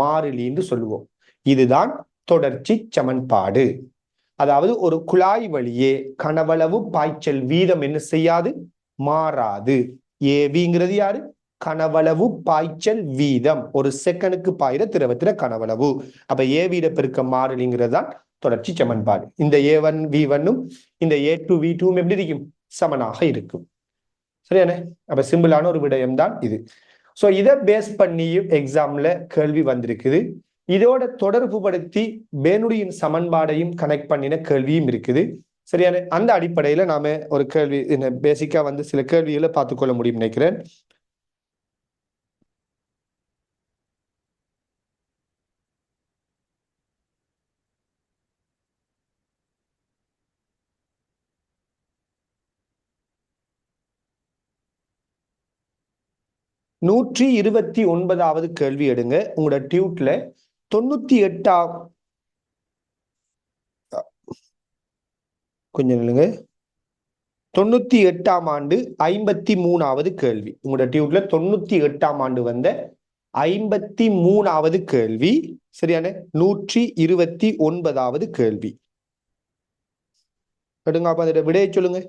மாறிலி என்று சொல்லுவோம். இதுதான் தொடர்ச்சி சமன்பாடு. அதாவது ஒரு குழாய் வழியே கனவளவு பாய்ச்சல் வீதம் என்ன செய்யாது? மாறாது. ஏவிங்கிறது யாரு? கனவளவு பாய்ச்சல் வீதம், ஒரு செகண்டுக்கு பாயிர திரவத்திர கனவளவு. அப்ப ஏவிட பெருக்கம் மாறிலிங்கிறது தான் தொடர்ச்சி சமன்பாடு. இந்த A1 V1 இந்த A2 V2 எப்படி இருக்கும்? சமனாக இருக்கும். சரியானே? அப்ப சிம்பிளான ஒரு விடயம் தான் இது. சோ இதை பேஸ் பண்ணியும் எக்ஸாம்ல கேள்வி வந்திருக்குது. இதோட தொடர்பு படுத்தி பேனுடியின் சமன்பாடையும் கனெக்ட் பண்ணின கேள்வியும் இருக்குது. சரியான? அந்த அடிப்படையில நாம ஒரு கேள்வி பேசிக்கா சில கேள்விகளை பார்த்துக்கொள்ள முடியும் நினைக்கிறேன். நூற்றி 29வது கேள்வி எடுங்க. உங்களோட டியூட்ல 98ஆம் கொஞ்சம் இல்லைங்க 98ஆம் ஆண்டு 53வது கேள்வி. உங்களோட டியூட்ல 98ஆம் ஆண்டு வந்த 53வது கேள்வி. சரியான? 129வது கேள்வி எடுங்க. அப்ப அதோட விடையை சொல்லுங்க.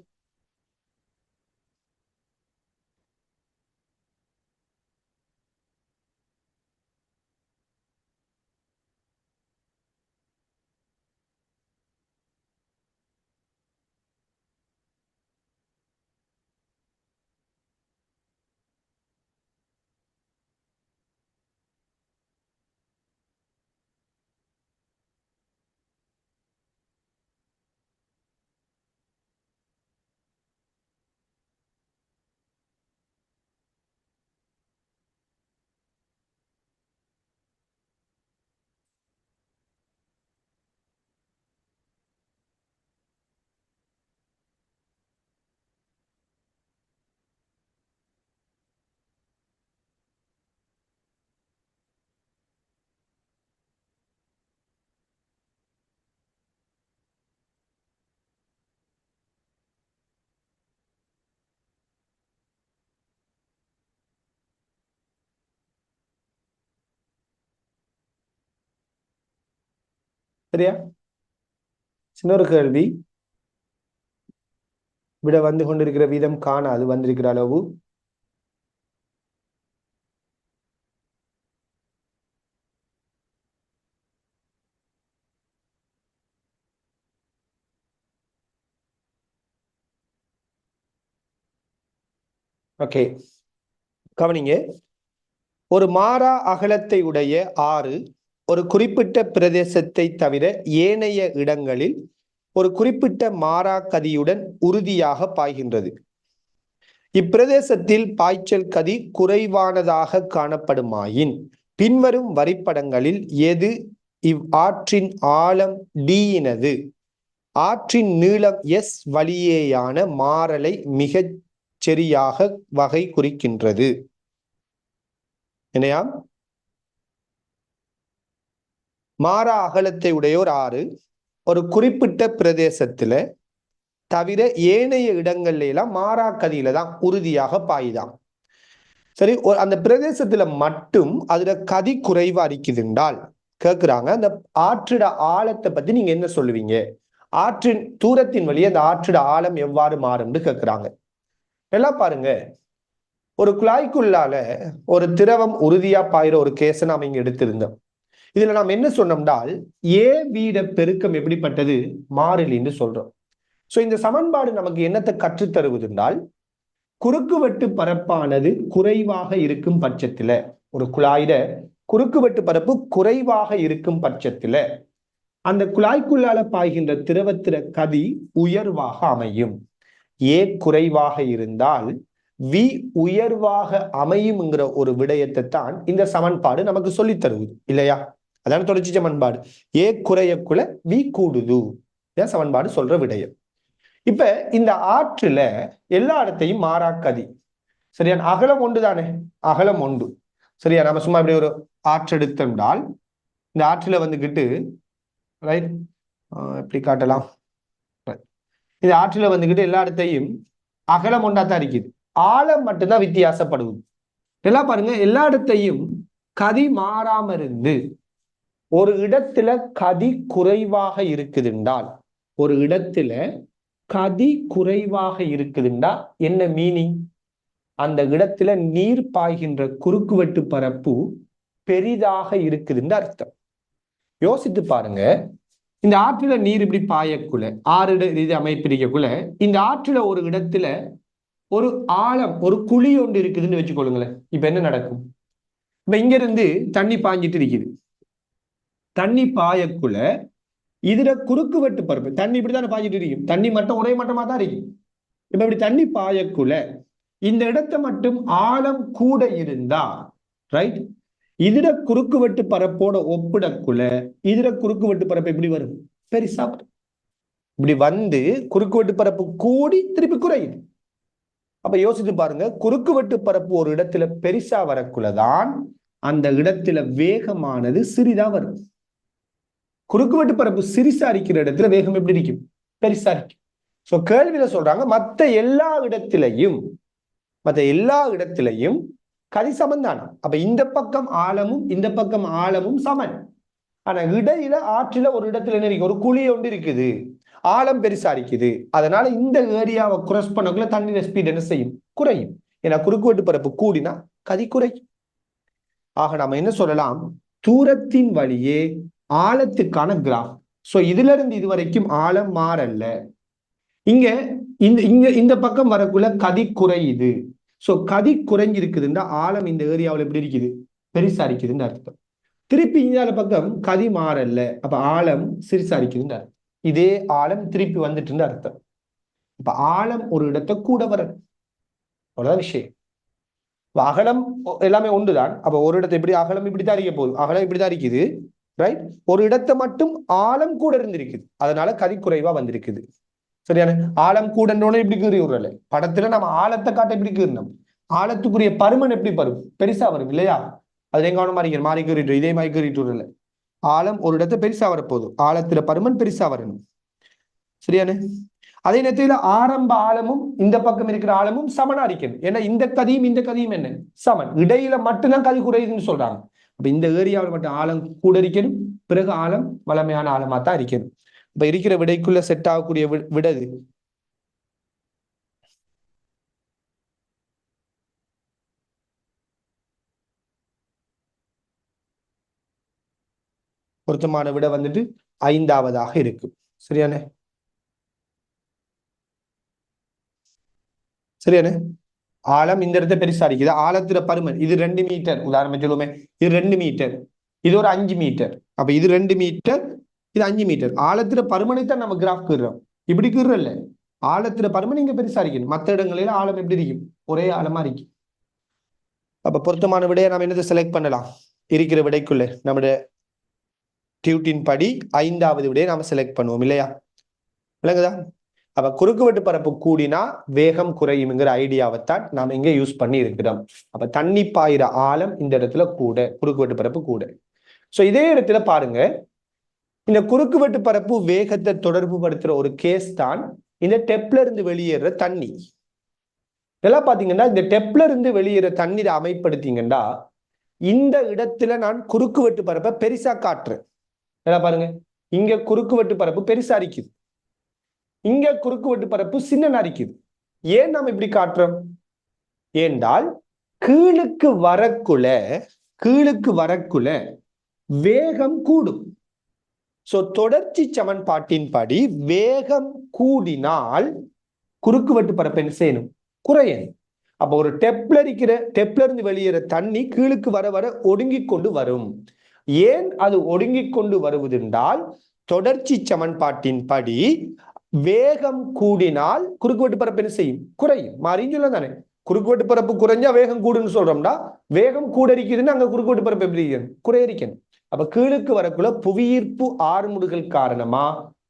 சரியா? இன்னொரு கேள்வி. விட வந்து கொண்டிருக்கிற வீதம் காணாது. வந்திருக்கிற அளவு ஓகே. கவனிங்க. ஒரு மாறா அகலத்தை உடைய ஆறு ஒரு குறிப்பிட்ட பிரதேசத்தை தவிர ஏனைய இடங்களில் ஒரு குறிப்பிட்ட மாறா கதியுடன் உறுதியாக பாய்கின்றது. இப்பிரதேசத்தில் பாய்ச்சல் கதி குறைவானதாக காணப்படுமாயின் பின்வரும் வரிப்படங்களில் எது இவ் ஆற்றின் ஆழம் D-யினது ஆற்றின் நீளம் S வழியேயான மாறலை மிகச் சரியாக வகை குறிக்கின்றது? என்னையா? மாறா அகலத்தை உடைய ஒரு ஆறு ஒரு குறிப்பிட்ட பிரதேசத்துல தவிர ஏனைய இடங்கள்ல எல்லாம் மாறா கதியில தான் உறுதியாக பாயுதாம். சரி, அந்த பிரதேசத்துல மட்டும் அதுல கதி குறைவா இருக்குதுண்டால் கேட்கிறாங்க, அந்த ஆற்றிட ஆழத்தை பத்தி நீங்க என்ன சொல்லுவீங்க? ஆற்றின் தூரத்தின் வழியே அந்த ஆற்றிட ஆழம் எவ்வாறு மாறும்னு கேட்கிறாங்க. எல்லாம் பாருங்க, ஒரு குழாய்க்குள்ளால ஒரு திரவம் உறுதியா பாயிற ஒரு கேஸை நாம இங்க எடுத்திருந்தோம். இதுல நாம் என்ன சொன்னோம்னால் ஏ வீட பெருக்கம் எப்படிப்பட்டது? மாறிலின்னு சொல்றோம். சோ இந்த சமன்பாடு நமக்கு என்னத்தை கற்றுத்தருவதுனால், குறுக்குவெட்டு பரப்பானது குறைவாக இருக்கும் பட்சத்துல, ஒரு குழாயில குறுக்குவெட்டு பரப்பு குறைவாக இருக்கும் பட்சத்துல அந்த குழாய்க்குள்ளால பாய்கின்ற திரவத்திர கதி உயர்வாக அமையும். ஏ குறைவாக இருந்தால் வி உயர்வாக அமையும்ங்கிற ஒரு விடயத்தை தான் இந்த சமன்பாடு நமக்கு சொல்லி தருவது இல்லையா? அதான தொடர்ச்சி சமன்பாடு. ஏ குறையக்குள்ள வி கூடுது சமன்பாடு சொல்ற விடயம். இப்ப இந்த ஆற்றுல எல்லா இடத்தையும் மாறாக்கதி, சரியா? அகலம் ஒன்று தானே, அகலம் ஒன்று, சரியா? நம்ம சும்மா இப்படி ஒரு ஆற்று எடுத்தால் இந்த ஆற்றுல வந்துகிட்டு ரைட் எப்படி காட்டலாம்? இந்த ஆற்றுல வந்துகிட்டு எல்லா இடத்தையும் அகலம் ஒன்றா தான் இருக்குது, ஆழம் மட்டும்தான் வித்தியாசப்படுவது. எல்லாம் பாருங்க, எல்லா இடத்தையும் கதி மாறாம இருந்து ஒரு இடத்துல கதி குறைவாக இருக்குதுண்டால், ஒரு இடத்துல கதி குறைவாக இருக்குதுண்டா என்ன மீனிங்? அந்த இடத்துல நீர் பாய்கின்ற குறுக்குவெட்டு பரப்பு பெரிதாக இருக்குதுன்னு அர்த்தம். யோசித்து பாருங்க, இந்த ஆற்றுல நீர் இப்படி பாயக்குள்ள, ஆறு இது அமைப்பிரிக்கக்குள்ள இந்த ஆற்றுல ஒரு இடத்துல ஒரு ஆழம், ஒரு குழி ஒன்று இருக்குதுன்னு வச்சுக்கொள்ளுங்களேன். இப்ப என்ன நடக்கும்? இப்ப இங்க இருந்து தண்ணி பாஞ்சிட்டு இருக்குது, தண்ணி பாயக்குள்ள இதுல குறுக்குவெட்டு பரப்பு, தண்ணி இப்படித்தானே பாஞ்சிட்டு இருக்கும், தண்ணி மட்டும் ஒரே மட்டமா தான் இருக்கும். இப்ப இப்படி தண்ணி பாயக்குள்ள இந்த இடத்தை மட்டும் ஆழம் கூட இருந்தா ரைட், இதுல குறுக்குவெட்டு பரப்போட ஒப்பிடக்குள்ள இதுல குறுக்குவெட்டு பரப்பு எப்படி வரும்? பெருசா வரும். இப்படி வந்து குறுக்குவெட்டு பரப்பு கூடி திருப்பி குறையுது. அப்ப யோசித்து பாருங்க, குறுக்குவெட்டு பரப்பு ஒரு இடத்துல பெருசா வரக்குள்ளதான் அந்த இடத்துல வேகமானது சிறிதா வரும். குறுக்குவெட்டு பரப்பு சிறிசா இருக்கிற இடத்துல வேகம் எப்படி இருக்கும்? பெருசா இருக்கும். சோ கேள்வியில சொல்றாங்க, மற்ற எல்லா இடத்திலையும் கதி சமன்தானா? அப்ப இந்த பக்கம் ஆழமும் இந்த பக்கம் ஆழமும் சமன். ஆனா இடையில ஆற்றில ஒரு இடத்துல என்ன இருக்கு? ஒரு குழி ஒன்று இருக்குது, ஆழம் பெருசா இருக்குது. அதனால இந்த ஏரியாவை கிராஸ் பண்ணக்குள்ள தண்ணீர் ஸ்பீட் என்ன செய்யும்? குறையும். ஏன்னா குறுக்குவெட்டு பரப்பு கூடினா கதி குறையும். ஆக நாம என்ன சொல்லலாம்? தூரத்தின் வழியே ஆழத்துக்கான கிராஃப். சோ இதுல இருந்து இதுவரைக்கும் ஆழம் மாறல்ல, இங்க இந்த பக்கம் வரக்குள்ள கதி குறையுது. சோ கதி குறைஞ்சிருக்குதுன்னா ஆழம் இந்த ஏரியாவில் எப்படி இருக்குது? பெருசா இருக்குதுன்னு அர்த்தம். திருப்பி இந்த பக்கம் கதி மாறல்ல, அப்ப ஆழம் சிறுசா இருக்குதுன்னு அர்த்தம். இதே ஆழம் திருப்பி வந்துட்டு அர்த்தம். அப்ப ஆழம் ஒரு இடத்தை கூட வரணும், அவ்வளவுதான் விஷயம். அகலம் எல்லாமே ஒன்றுதான். அப்ப ஒரு இடத்தை இப்படி அகலம் இப்படித்தான் இருக்க போகுது, அகலம் இப்படித்தான் இருக்குது ரைட். ஒரு இடத்தை மட்டும் ஆழம் கூட இருந்திருக்குது, அதனால கதி குறைவா வந்திருக்குது. சரியான? ஆழம் கூடன்னு இப்படி கீறி விடுறல படத்துல நம்ம ஆழத்தை காட்ட இப்படி கீறணும், ஆழத்துக்குரிய பருமன் எப்படி வரும்? பெருசா வரும் இல்லையா? அது எங்க மாறி மாறி கீறிட்டு இதே மாதிரி கீறிட்டு விடுறல. ஆழம் ஒரு இடத்தை பெருசா வரப்போகுது, ஆழத்துல பருமன் பெருசா வரணும். சரியான? அதே நேரத்தில் ஆரம்ப ஆழமும் இந்த பக்கம் இருக்கிற ஆழமும் சமனா இருக்கணும். ஏன்னா இந்த கதியும் என்ன? சமன். இடையில மட்டும்தான் கதி குறையுதுன்னு சொல்றாங்க. அப்ப இந்த ஏரியாவில் மட்டும் ஆழம் கூட இருக்கணும், பிறகு ஆழம் வளமையான ஆழமா தான் இருக்கணும். இப்ப இருக்கிற விடைக்குள்ள செட் ஆகக்கூடிய விடது பொருத்தமான விட வந்துட்டு 5ஆவதாக இருக்கும். சரியானே? சரியானே? ஆழம் இந்த இடத்த பெருசா இருக்குது, ஆழத்துல பருமன் இது 2 மீட்டர் உதாரணமா சொல்லுவோமே, இது 2 மீட்டர், இது ஒரு 5 மீட்டர். அப்ப இது 2 மீட்டர், இது 5 மீட்டர். ஆழத்துல பருமனைத்தான் நம்ம கிராஃப் கீறோம், இப்படி கீறல. ஆழத்துல பருமன் இங்க பெருசா இருக்கணும், மற்ற இடங்களில ஆழம் எப்படி இருக்கும்? ஒரே ஆழமா இருக்கும். அப்ப பொருத்தமான விடையை நம்ம என்னத்தை செலக்ட் பண்ணலாம்? இருக்கிற விடைக்குள்ள நம்முடைய டியூட்டின் படி 5வது விடையை நாம செலக்ட் பண்ணுவோம் இல்லையா? விளங்குதா? அப்ப குறுக்குவெட்டு பரப்பு கூடினா வேகம் குறையும்ங்கிற ஐடியாவைத்தான் நாம இங்க யூஸ் பண்ணி இருக்கிறோம். அப்ப தண்ணி பாயிர ஆழம் இந்த இடத்துல கூட, குறுக்குவெட்டு பரப்பு கூட. சோ இதே இடத்துல பாருங்க, இந்த குறுக்குவெட்டு பரப்பு வேகத்தை தொடர்பு படுத்துற ஒரு கேஸ் தான் இந்த டெப்ல இருந்து வெளியேற தண்ணி. இதெல்லாம் பாத்தீங்கன்னா இந்த டெப்ல இருந்து வெளியேற தண்ணீரை அமைப்படுத்தீங்கன்னா இந்த இடத்துல நான் குறுக்குவெட்டு பரப்பை பெருசா காட்டுறேன். எல்லாம் பாருங்க, இங்க குறுக்குவெட்டு பரப்பு பெருசா இருக்குது, இங்க குறுக்குவெட்டு பரப்பு சின்ன இருக்குது. ஏன் நாம் இப்படி காட்டுறோம்? ஏண்டால் கீழுக்கு வரக்குள்ள வேகம் கூடும். சோ தொடர்ச்சி சமன்பாட்டின்படி வேகம் கூடினால் குறுக்குவெட்டு பரப்பு என்ன செய்யணும்? குறையணும். அப்ப ஒரு டெப்ல இருந்து வெளியேற தண்ணி கீழுக்கு வர வர ஒடுங்கி கொண்டு வரும். ஏன் அது ஒடுங்கி கொண்டு வருவதென்றால் தொடர்ச்சி சமன்பாட்டின்படி வேகம் கூடினால் குறுக்குவெட்டு பரப்பு என்ன செய்யும்? குறையும். மாறின்னு சொல்ல தானே, குறுக்குவெட்டு பரப்பு குறைஞ்சா வேகம் கூடுன்னு சொல்றோம்டா, வேகம் கூட இருக்குதுன்னு அங்க குறுக்குவெட்டு பரப்பு எப்படி குறையரிக்கணும். அப்ப கீழுக்கு வரக்குள்ள புவியீர்ப்பு ஆறுமுடுகள் காரணமா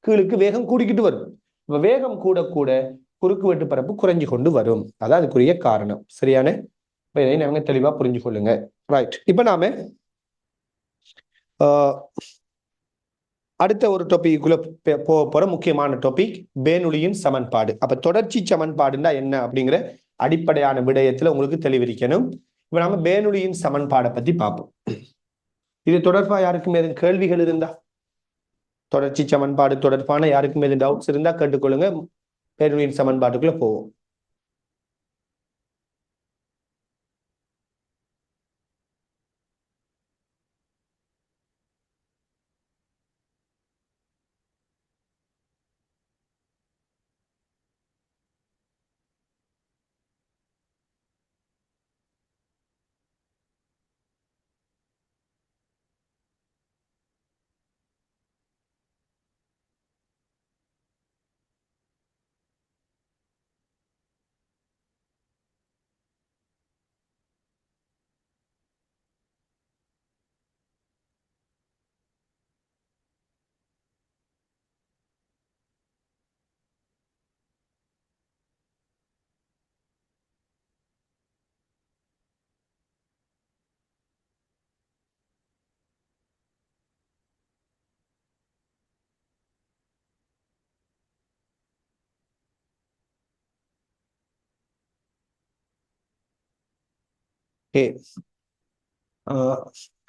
கீழுக்கு வேகம் கூடிக்கிட்டு வரும். இப்ப வேகம் கூட கூட குறுக்குவெட்டு பரப்பு குறைஞ்சு கொண்டு வரும். அதான் அதுக்குரிய காரணம். சரியான? இதை நாம தெளிவா புரிஞ்சு கொள்ளுங்க. ரைட். இப்ப நாம அடுத்த ஒரு டாபிக்குள்ள போற முக்கியமான டாபிக் பேனுலியின் சமன்பாடு. அப்ப தொடர்ச்சி சமன்பாடுன்னா என்ன அப்படிங்கிற அடிப்படையான விடயத்துல உங்களுக்கு தெளிவிக்கணும். இப்ப நாம பேனுலியின் சமன்பாடை பத்தி பார்ப்போம். இது தொடர்பா யாருக்கும் எதுவும் கேள்விகள் இருந்தா, தொடர்ச்சி சமன்பாடு தொடர்பான யாருக்கும் எதுவும் டவுட்ஸ் இருந்தா கேட்டுக்கொள்ளுங்க. பேனுலியின் சமன்பாட்டுக்குள்ள போவோம்.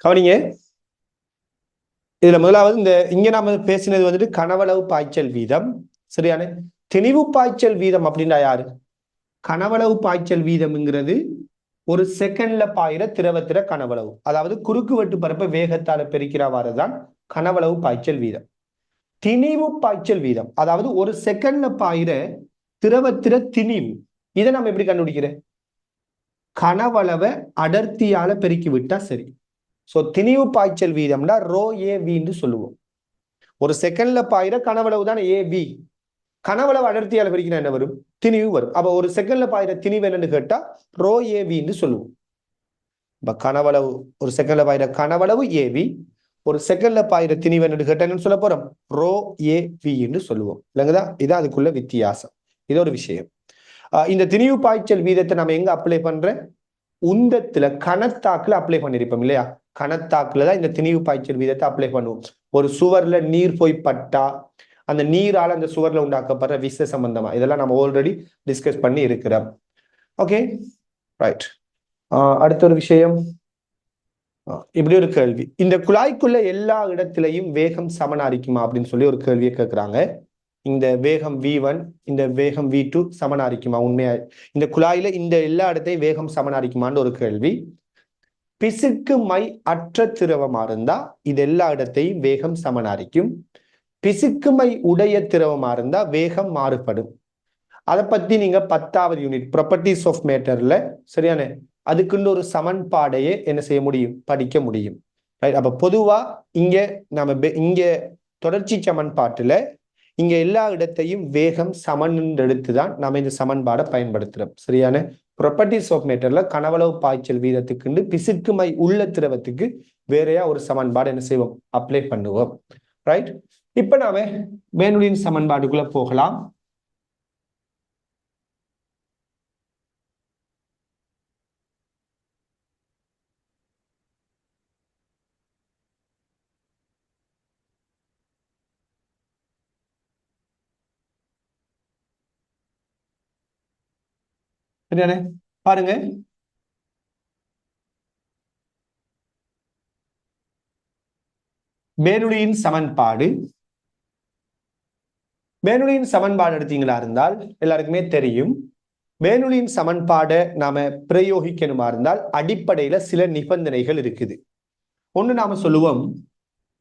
கவனிங்க, இதுல முதலாவது இந்த இங்க நாம பேசினது வந்துட்டு கனவளவு பாய்ச்சல் வீதம். சரியான? திணிவு பாய்ச்சல் வீதம் அப்படின்னா யாரு? கனவளவு பாய்ச்சல் வீதம்ங்கிறது ஒரு செகண்ட்ல பாயிர திரவத்திர கனவளவு, அதாவது குறுக்குவெட்டு பரப்ப வேகத்தால பெருக்கிறவாறுதான் கனவளவு பாய்ச்சல் வீதம். திணிவு பாய்ச்சல் வீதம் அதாவது ஒரு செகண்ட்ல பாயிர திரவத்திர திணிவு. இதை நம்ம எப்படி கண்டுபிடிக்கிறேன்? கனவளவை அடர்த்தியால பெருக்கி விட்டா சரி. சோ திணிவு பாய்ச்சல் வீதம்னா ரோ ஏ வின்னு சொல்லுவோம். ஒரு செகண்ட்ல பாயிர கனவளவு தான் ஏ வி. கனவளவு அடர்த்தியால பெருக்கினா என்ன வரும்? திணிவு வரும். அப்ப ஒரு செகண்ட்ல பாயிர திணிவு என்னன்னு கேட்டா ரோ ஏ வின்னு சொல்லுவோம். இப்ப கனவளவு, ஒரு செகண்ட்ல பாயிர கனவளவு ஏ வி, ஒரு செகண்ட்ல பாயிர திணிவு என்னன்னு கேட்டா என்னன்னு சொல்ல போறோம்? ரோ ஏ வின்னு சொல்லுவோம். இல்லைங்கதா? இதான் அதுக்குள்ள வித்தியாசம். இது ஒரு விஷயம். இந்த திணிவு பாய்ச்சல் வீதத்தை நம்ம எங்க அப்ளை பண்றேன்? உந்தத்துல கனத்தாக்குல அப்ளை பண்ணிருப்போம் இல்லையா? கனத்தாக்குல தான் இந்த திணிவு பாய்ச்சல் வீதத்தை அப்ளை பண்ணுவோம். ஒரு சுவர்ல நீர் போய் பட்டா அந்த நீரால அந்த சுவர்ல உண்டாக்கப்படுற விச சம்பந்தமா இதெல்லாம் நம்ம ஆல்ரெடி டிஸ்கஸ் பண்ணி இருக்கிறோம். Okay, right. அடுத்த ஒரு விஷயம், இப்படி ஒரு கேள்வி, இந்த குழாய்க்குள்ள எல்லா இடத்திலையும் வேகம் சமனா இருக்குமா அப்படின்னு சொல்லி ஒரு கேள்வியை கேட்கிறாங்க. இந்த வேகம் V1 இந்த வேகம் V2 சமனா இருக்குமா? உண்மையா இந்த குழாயில இந்த எல்லா இடத்தையும் வேகம் சமனா இருக்குமான்னு ஒரு கேள்வி. பிசுக்கு மை அற்ற திரவமா இருந்தா இது எல்லா இடத்தையும் வேகம் சமனா இருக்கும். பிசுக்குமை உடைய திரவமா இருந்தா வேகம் மாறுபடும். அதை பத்தி நீங்க 10வது யூனிட் ப்ராப்பர்ட்டிஸ் ஆஃப் மேட்டர்ல சரியான அதுக்குன்னு ஒரு சமன்பாடையே என்ன செய்ய முடியும்? படிக்க முடியும். அப்ப பொதுவா இங்க நம்ம இங்க தொடர்ச்சி சமன்பாட்டுல இங்க எல்லா இடத்தையும் வேகம் சமன் எடுத்துதான் நம்ம இந்த சமன்பாடை பயன்படுத்துறோம். சரியான? ப்ராப்பர்ட்டிஸ் ஆஃப் மேட்டர்ல கனவளவு பாய்ச்சல் வீதத்துக்கு பிசுக்குமை உள்ள திரவத்துக்கு வேறையா ஒரு சமன்பாடு என்ன செய்வோம், அப்ளை பண்ணுவோம். ரைட், இப்ப நாம பேனுலியின் சமன்பாடுக்குள்ள போகலாம். சரியானே, பாருங்க, பேனுலியின் சமன்பாடு. பேனுலியின் சமன்பாடு எடுத்தீங்களா இருந்தால் எல்லாருக்குமே தெரியும், பேனுலியின் சமன்பாடை நாம பிரயோகிக்கணுமா இருந்தால் அடிப்படையில சில நிபந்தனைகள் இருக்குது. ஒன்று நாம சொல்லுவோம்,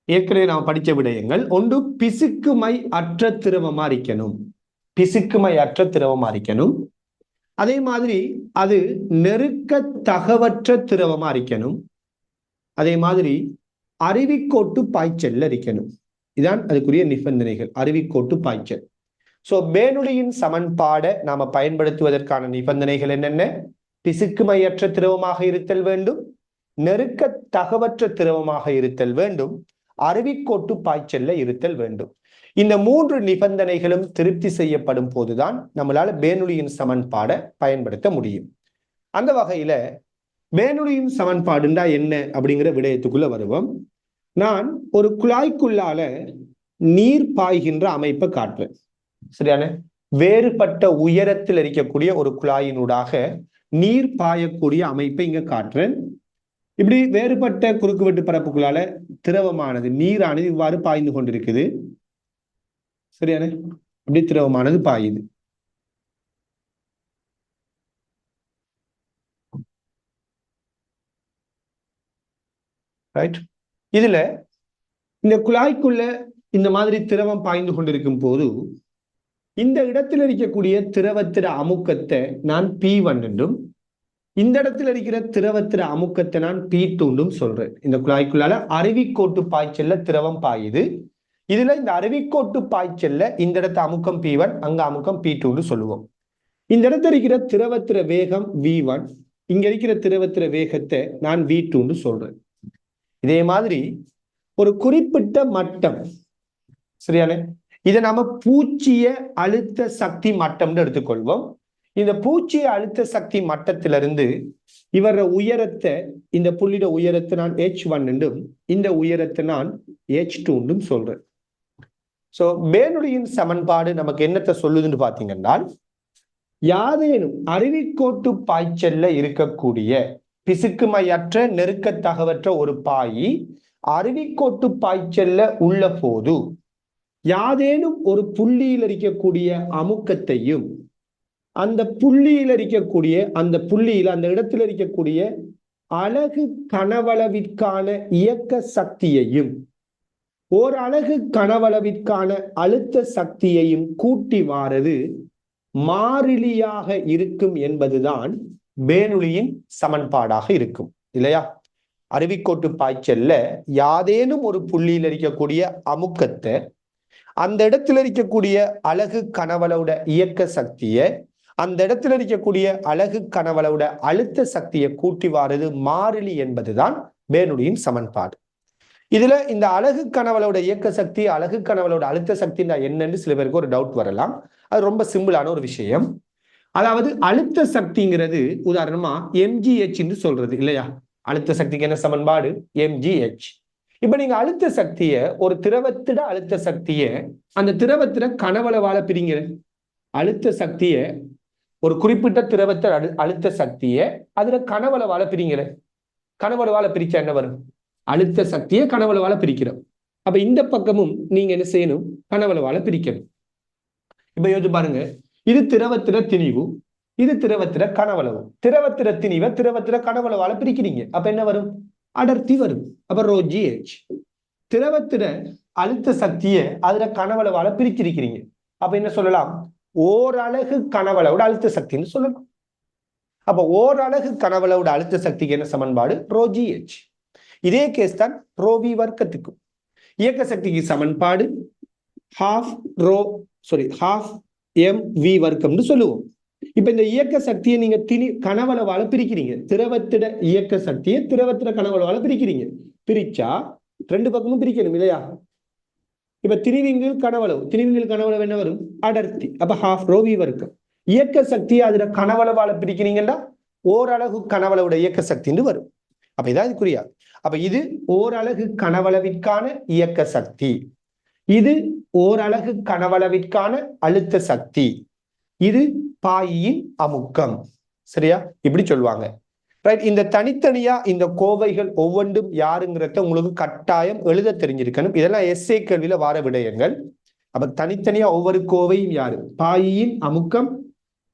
ஏற்கனவே நாம் படித்த விடயங்கள், ஒன்று பிசுக்குமை அற்ற திரவமா இருக்கணும், பிசுக்குமை அற்ற திரவமா இருக்கணும். அதே மாதிரி அது நெருக்க தகவற்ற திரவமா இருக்கணும். அதே மாதிரி அருவிக்கோட்டு பாய்ச்சல்ல இருக்கணும். இதான் அதுக்குரிய நிபந்தனைகள், அருவிக்கோட்டு பாய்ச்சல். சோ பேனுலியின் சமன்பாடை நாம பயன்படுத்துவதற்கான நிபந்தனைகள் என்னென்ன? பிசுக்குமையற்ற திரவமாக இருத்தல் வேண்டும், நெருக்க தகவற்ற திரவமாக இருத்தல் வேண்டும், அருவிக்கோட்டு பாய்ச்சல்ல இருத்தல் வேண்டும். இந்த 3 நிபந்தனைகளும் திருப்தி செய்யப்படும் போதுதான் நம்மளால பேனுலியின் சமன்பாடை பயன்படுத்த முடியும். அந்த வகையில பேனுலியின் சமன்பாடுண்டா என்ன அப்படிங்கிற விடயத்துக்குள்ள வருவோம். நான் ஒரு குழாய்க்குள்ளால நீர் பாய்கின்ற அமைப்பை காட்டுறேன். சரியான, வேறுபட்ட உயரத்தில் இருக்கக்கூடிய ஒரு குழாயினூடாக நீர் பாயக்கூடிய அமைப்பை இங்க காட்டுறேன். இப்படி வேறுபட்ட குறுக்குவெட்டு பரப்புக்குள்ளால திரவமானது, நீரானது இவ்வாறு பாய்ந்து கொண்டிருக்குது. சரியான, இப்படி திரவமானது பாயுது. ரைட், இதுல இந்த குழாய்க்குள்ள இந்த மாதிரி திரவம் பாய்ந்து கொண்டிருக்கும் போது இந்த இடத்துல இருக்கக்கூடிய திரவத்திர அமுக்கத்தை நான் P1 என்றும், இந்த இடத்துல இருக்கிற திரவத்திர அமுக்கத்தை நான் P2 சொல்றேன். இந்த குழாய்க்குள்ளால அருவிக்கோட்டு பாய்ச்சல்ல திரவம் பாயுது. இதுல இந்த அருவிக்கோட்டு பாய்ச்சல்ல இந்த இடத்த அமுக்கம் P1, அங்க அமுக்கம் P2 சொல்லுவோம். இந்த இடத்துல இருக்கிற திரவத்திர வேகம் V1, இங்க இருக்கிற திரவத்திர வேகத்தை நான் V2 சொல்றேன். இதே மாதிரி ஒரு குறிப்பிட்ட மட்டம், சரியான, இதை நாம பூச்சிய அழுத்த சக்தி மட்டம்னு எடுத்துக்கொள்வோம். இந்த பூச்சிய அழுத்த சக்தி மட்டத்திலிருந்து இவர உயரத்தை, இந்த புள்ளிட உயரத்தை நான் H1 என்றும், இந்த உயரத்தை நான் H2 சொல்றேன். சோ பேனுலியின் சமன்பாடு நமக்கு என்னத்தை சொல்லுதுன்னு பாத்தீங்கன்னா, யாதேனும் அருவிக்கோட்டு பாய்ச்சல்ல இருக்கக்கூடிய பிசுக்குமையற்ற நெருக்க தகவற்ற ஒரு பாய் அருவிக்கோட்டு பாய்ச்சல்ல உள்ள போது யாதேனும் ஒரு புள்ளியில் இருக்கக்கூடிய அமுக்கத்தையும், அந்த புள்ளியில் இருக்கக்கூடிய அந்த இடத்துல இருக்கக்கூடிய அலகு கனவளவிற்கான இயக்க சக்தியையும், ஓர் அலகு கனவளவிற்கான அழுத்த சக்தியையும் கூட்டி வாரது மாறிலியாக இருக்கும் என்பதுதான் பேனுலியின் சமன்பாடாக இருக்கும். இல்லையா? அருவிக்கோட்டு பாய்ச்சல்ல யாதேனும் ஒரு புள்ளியில் இருக்கக்கூடிய அமுக்கத்தை, அந்த இடத்துல இருக்கக்கூடிய அலகு கனவளோட இயக்க சக்தியை, அந்த இடத்துல இருக்கக்கூடிய அலகு கனவளோட அழுத்த சக்தியை கூட்டி வாரது மாறிலி என்பதுதான் பேனுலியின் சமன்பாடு. இதுல இந்த அலகு கனவளோட இயக்க சக்தி, அலகு கனவளோட அழுத்த சக்தி என்னன்னு சில பேருக்கு ஒரு டவுட் வரலாம். அது ரொம்ப சிம்பிளான ஒரு விஷயம். அதாவது அழுத்த சக்திங்கிறது உதாரணமா mgh சொல்றது இல்லையா? அழுத்த சக்திக்கு என்ன சமன்பாடு? mgh. இப்ப நீங்க அழுத்த சக்திய, ஒரு திரவத்திட அழுத்த சக்திய அந்த திரவத்திட கனவளவால பிரிங்க. அழுத்த சக்திய, ஒரு குறிப்பிட்ட திரவத்திட அழுத்த சக்திய அதுல கனவளவால பிரிங்க. கனவளவால பிரிச்சா என்ன வரும்? அழுத்த சக்தியை கனவளவால பிரிக்கிறோம். அப்ப இந்த பக்கமும் நீங்க என்ன செய்யணும்? கனவளவால பிரிக்கணும். இப்ப யோசிச்சு பாருங்க, இது திரவத்திட திணிவு, இது திரவத்திட கனவளவு. திரவத்திட திணிவை திரவத்திட கனவளவால பிரிக்கிறீங்க, அப்ப என்ன வரும்? அடர்த்தி வரும். அப்ப ρgh. திரவத்திட அழுத்த சக்தியை அதுல கனவளவால பிரிச்சிருக்கிறீங்க, அப்ப என்ன சொல்லலாம்? ஓரலகு கனவளவோட அழுத்த சக்தின்னு சொல்லலாம். அப்ப ஓரலகு கனவளவோட அழுத்த சக்திக்கு என்ன சமன்பாடு? ρgh. இதே கேஸ் தான் ρv வர்க்கத்துக்கும். இயக்க சக்திக்கு சமன்பாடு half mv வர்க்கம்னு சொல்லுவோம். இப்ப இந்த இயக்க சக்தியை நீங்க கனவளவால பிரிக்கிறீங்க. திரவத்திட இயக்க சக்தியை திரவத்திட கனவளவால பிரிக்கிறீங்க. பிரிச்சா ரெண்டு பக்கமும் பிரிக்கணும் இல்லையா? இப்ப திரிவிங்கில் கனவளவு என்ன வரும்? அடர்த்தி. அப்ப half rho v வர்க்கம். இயக்க சக்தி அதுல கனவளவால பிரிக்கிறீங்கன்னா ஓரலகு கனவளவுட இயக்க சக்தின்னு வரும். அப்ப இதான் குறியா. அப்ப இது ஓரலகு கனவளவிற்கான இயக்க சக்தி, இது ஓரலகு கனவளவிற்கான அழுத்த சக்தி, இது பாயின் அமுக்கம். சரியா? இப்படி சொல்லுவாங்க. ரைட். இந்த தனித்தனியா இந்த கோவைகள் ஒவ்வொன்றும் யாருங்கிறத உங்களுக்கு கட்டாயம் எழுத தெரிஞ்சிருக்கணும். இதெல்லாம் எஸ்ஏ கேள்வியில வார விடயங்கள். அப்ப தனித்தனியா ஒவ்வொரு கோவையும் யாரு? பாயின் அமுக்கம்,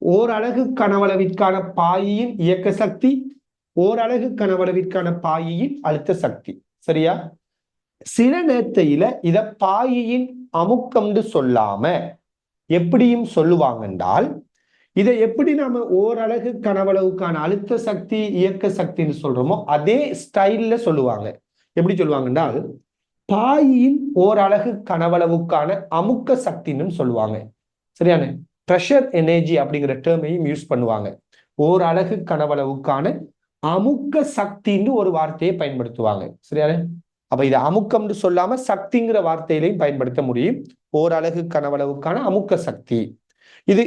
ஓரலகு கனவளவிற்கான பாயின் இயக்க சக்தி, ஓரலகு கனவளவிற்கான பாயின் அழுத்த சக்தி. சரியா? சில நேரத்தையில இத பாயின் அமுக்கம்னு சொல்லாம எப்படியும் சொல்லுவாங்க என்றால், இதை எப்படி நாம ஓரலகு கனவளவுக்கான அழுத்த சக்தி இயக்க சக்தின்னு சொல்றோமோ அதே ஸ்டைல்ல சொல்லுவாங்க. எப்படி சொல்லுவாங்க என்றால், பாயின் ஓரலகு கனவளவுக்கான அமுக்க சக்தின்னு சொல்லுவாங்க. சரியான? பிரஷர் எனர்ஜி அப்படிங்கிற டேர்மையும் யூஸ் பண்ணுவாங்க. ஓரலகு கனவளவுக்கான அமுக்க சக்தின்னு ஒரு வார்த்தையை பயன்படுத்துவாங்க. சரியான? அப்ப இது அமுக்கம்னு சொல்லாம சக்திங்கிற வார்த்தையிலையும் பயன்படுத்த முடியும். ஓரலகு கனவளவுக்கான அமுக்க சக்தி, இது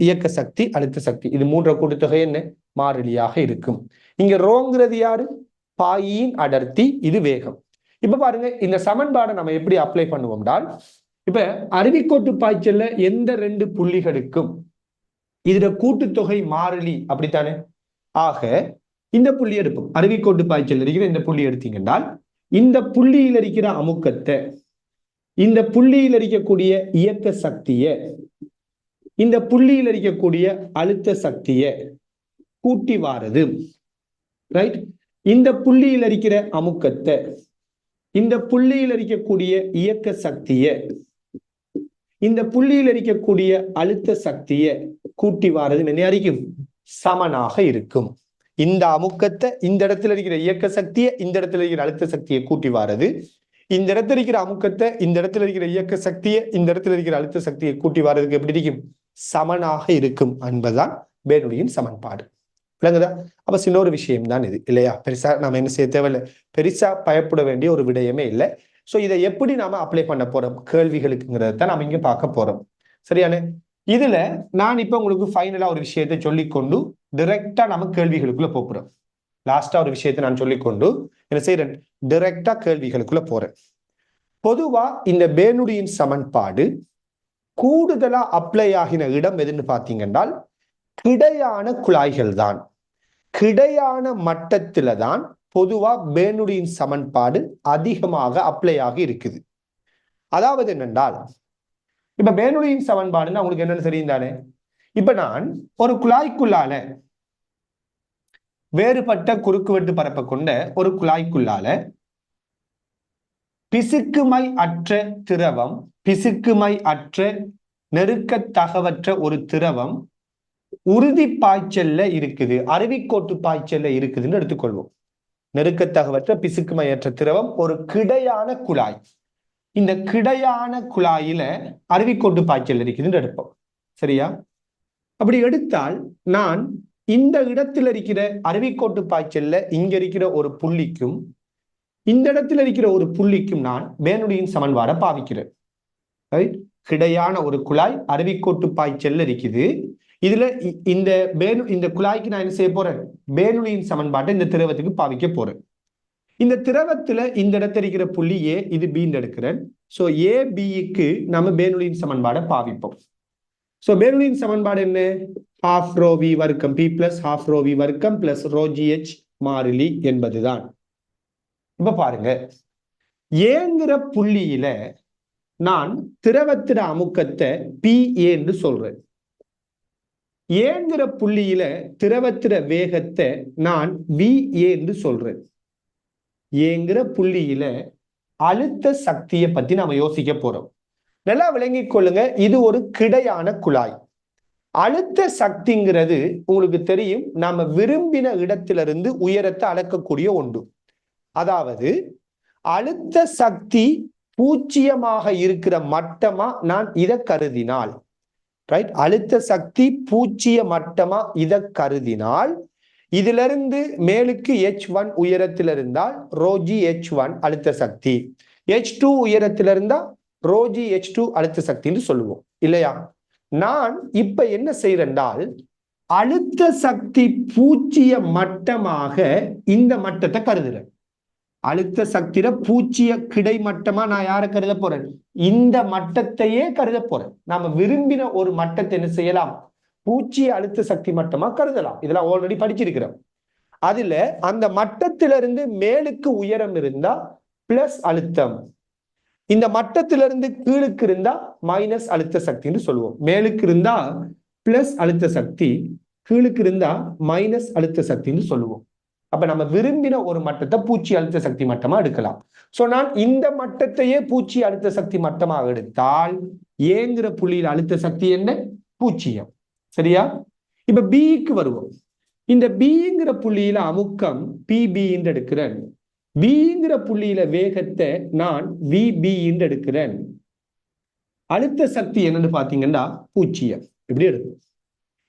இயக்க சக்தி, அழுத்த சக்தி. இது மூன்ற கூட்டுத்தொகை என்ன? மாறிலியாக இருக்கும். இங்க ரோங்கிறது யாரு? பாயின் அடர்த்தி, இது வேகம். இப்ப பாருங்க, இந்த சமன்பாடை நம்ம எப்படி அப்ளை பண்ணுவோம்னால், இப்ப அருவிக்கோட்டு பாய்ச்சல்ல எந்த ரெண்டு புள்ளிகளுக்கும் இதுல கூட்டுத்தொகை மாறிலி, அப்படித்தானே? ஆக இந்த புள்ளி எடுப்போம். அருவிக்கோட்டு பாய்ச்சல் இருக்கிற இந்த புள்ளி எடுத்தீங்கன்னா, இந்த புள்ளியில் இருக்கிற அமுக்கத்தை, இந்த புள்ளியில் இருக்கக்கூடிய இயக்க சக்தியை, இந்த புள்ளியில் இருக்கக்கூடிய அழுத்த சக்தியை கூட்டி வாரது. ரைட். இந்த புள்ளியில் இருக்கிற அமுக்கத்தை, இந்த புள்ளியில் இருக்கக்கூடிய இயக்க சக்தியை, இந்த புள்ளியில் இருக்கக்கூடிய அழுத்த சக்தியை கூட்டி வாரது என்ன அறிக்கும்? சமனாக இருக்கும். இந்த அமுக்கத்தை, இந்த இடத்துல இருக்கிற இயக்க சக்தியை, இந்த இடத்துல இருக்கிற அழுத்த சக்தியை கூட்டி வாரது, இந்த இடத்துல இருக்கிற அமுக்கத்தை, இந்த இடத்துல இருக்கிற இயக்க சக்தியை, இந்த இடத்துல இருக்கிற அழுத்த சக்தியை கூட்டி வாரதுக்கு எப்படி இருக்கும்? சமனாக இருக்கும் என்பதுதான் பெர்னூலியின் சமன்பாடு. விளங்குதா? அப்ப சின்ன ஒரு விஷயம் தான் இது இல்லையா? பெருசா நாம என்ன செய்ய தேவையில்லை, பெருசா பயப்பட வேண்டிய ஒரு விடயமே இல்லை. சோ இதை எப்படி நாம அப்ளை பண்ண போறோம் கேள்விகளுக்குங்கிறத நாம இங்க பார்க்க போறோம். சரியான? இதுல நான் இப்ப உங்களுக்கு ஃபைனலா ஒரு விஷயத்தை சொல்லிக்கொண்டு டைரக்டா நம்ம கேள்விகளுக்குள்ள போறோம். லாஸ்டா ஒரு விஷயத்தை நான் சொல்லிக்கொண்டு என்ன செய்யறேன்? டைரக்டா கேள்விகளுக்குள்ள போறேன். பொதுவா இந்த பெர்னூலியின் சமன்பாடு கூடுதலா அப்ளை ஆகின இடம் எதுன்னு பாத்தீங்கன்னா கிடையான குழாய்கள் தான். கிடையான மட்டத்துல தான் பொதுவா பெர்னூலியின் சமன்பாடு அதிகமாக அப்ளை ஆகி இருக்குது. அதாவது என்னென்றால், இப்ப பெர்னூலியின் சமன்பாடுன்னா உங்களுக்கு என்னன்னு தெரியும் தானே? இப்ப நான் ஒரு குழாய்க்குள்ளால, வேறுபட்ட குறுக்குவெட்டு பரப்பை கொண்ட ஒரு குழாய்க்குள்ளால பிசுக்குமை அற்ற திரவம், பிசுக்குமை அற்ற நெருக்கத்தகவற்ற ஒரு திரவம் உறுதி பாய்ச்சல்ல இருக்குது, அருவிக்கோட்டு பாய்ச்சல்ல இருக்குதுன்னு எடுத்துக்கொள்வோம். நெருக்கத்தகவற்ற பிசுக்குமையற்ற திரவம் ஒரு கிடையான குழாய். இந்த கிடையான குழாயில அருவிக்கோட்டு பாய்ச்சல் இருக்குதுன்னு எடுப்போம். சரியா? அப்படி எடுத்தால் நான் இந்த இடத்துல இருக்கிற அருவிக்கோட்டு பாய்ச்சல்ல இங்க இருக்கிற ஒரு புள்ளிக்கும் இந்த இடத்துல இருக்கிற ஒரு புள்ளிக்கும் நான் பெர்னூலியின் சமன்பாடை பாவிக்கிறேன். ரைட். கிடையான ஒரு குழாய் அருவிக்கோட்டு பாய்ச்சல்ல இருக்குது. இதுல இந்த குழாய்க்கு நான் என்ன செய்ய போறேன்? பெர்னூலியின் சமன்பாட்டை இந்த திரவத்துக்கு பாவிக்க போறேன். இந்த திரவத்துல இந்த இடத்துல இருக்கிற புள்ளி ஏ, இது பின்னு எடுக்கிறேன். சோ ஏ பிக்கு நம்ம பெர்னூலியின் சமன்பாடை பாவிப்போம். சோ பெர்னூலியின் சமன்பாடு என்ன? half rho v வர்க்கம் p plus half rho v வர்க்கம் plus rho gh மாறிலி என்பதுதான். இப்ப பாருங்க, ஏங்கிற புள்ளியில நான் திரவத்திர அமுக்கத்தை பி என்று சொல்றேன். ஏங்கிற புள்ளியில திரவத்திர வேகத்தை நான் வி என்று சொல்றேன். ஏங்கிற புள்ளியில அழுத்த சக்தியை பத்தி நாம யோசிக்க போறோம். நல்லா விளங்கிக் கொள்ளுங்க, இது ஒரு கிடையான குழாய். அழுத்த சக்திங்கிறது உங்களுக்கு தெரியும், நாம விரும்பின இடத்திலிருந்து உயரத்தை அளக்கக்கூடிய ஒன்று. அதாவது அழுத்த சக்தி பூஜ்ஜியமாக இருக்கிற மட்டமா நான் இதை கருதினால், ரைட், அழுத்த சக்தி பூஜ்ஜிய மட்டமா இதை கருதினால் இதிலிருந்து மேலுக்கு H1 உயரத்தில் இருந்தால் ρg H1 அழுத்த சக்தி, H2 உயரத்தில் இருந்தா ρg H2 அழுத்த சக்தின்னு சொல்லுவோம் இல்லையா? நான் இப்ப என்ன செய்யறேன்றால் அழுத்த சக்தி பூச்சிய மட்டமாக இந்த மட்டத்தை கருதுறேன். அழுத்த சக்தியில பூச்சிய கிடைமட்டமா நான் யாரை கருத போறேன்? இந்த மட்டத்தையே கருத போறேன். நாம விரும்பின ஒரு மட்டத்தை என்ன செய்யலாம்? பூச்சிய அழுத்த சக்தி மட்டமா கருதலாம். இதெல்லாம் ஆல்ரெடி படிச்சிருக்கிறோம். அதுல அந்த மட்டத்திலிருந்து மேலுக்கு உயரம் இருந்தா பிளஸ் அழுத்தம், இந்த மட்டத்திலிருந்து கீழுக்கு இருந்தா மைனஸ் அழுத்த சக்தின்னு சொல்லுவோம். மேலுக்கு இருந்தா பிளஸ் அழுத்த சக்தி, கீழுக்கு இருந்தா மைனஸ் அழுத்த சக்தின்னு சொல்லுவோம். அப்ப நம்ம விரும்பின ஒரு மட்டத்தை பூச்சி அழுத்த சக்தி மட்டமா எடுக்கலாம். சோ நான் இந்த மட்டத்தையே பூச்சி அழுத்த சக்தி மட்டமாக எடுத்தால் ஏங்கிற புள்ளியில் அழுத்த சக்தி என்ன? பூச்சியம். சரியா? இப்ப பிக்கு வருவோம். இந்த பிங்கிற புள்ளியில அமுக்கம் PB என்று எடுக்கிறேன். பிங்கிற புள்ளியில வேகத்தை நான் VB என்று எடுக்கிறேன். அழுத்த சக்தி என்னன்னு பாத்தீங்கன்னா பூச்சியம். இப்படி எடுக்கும்.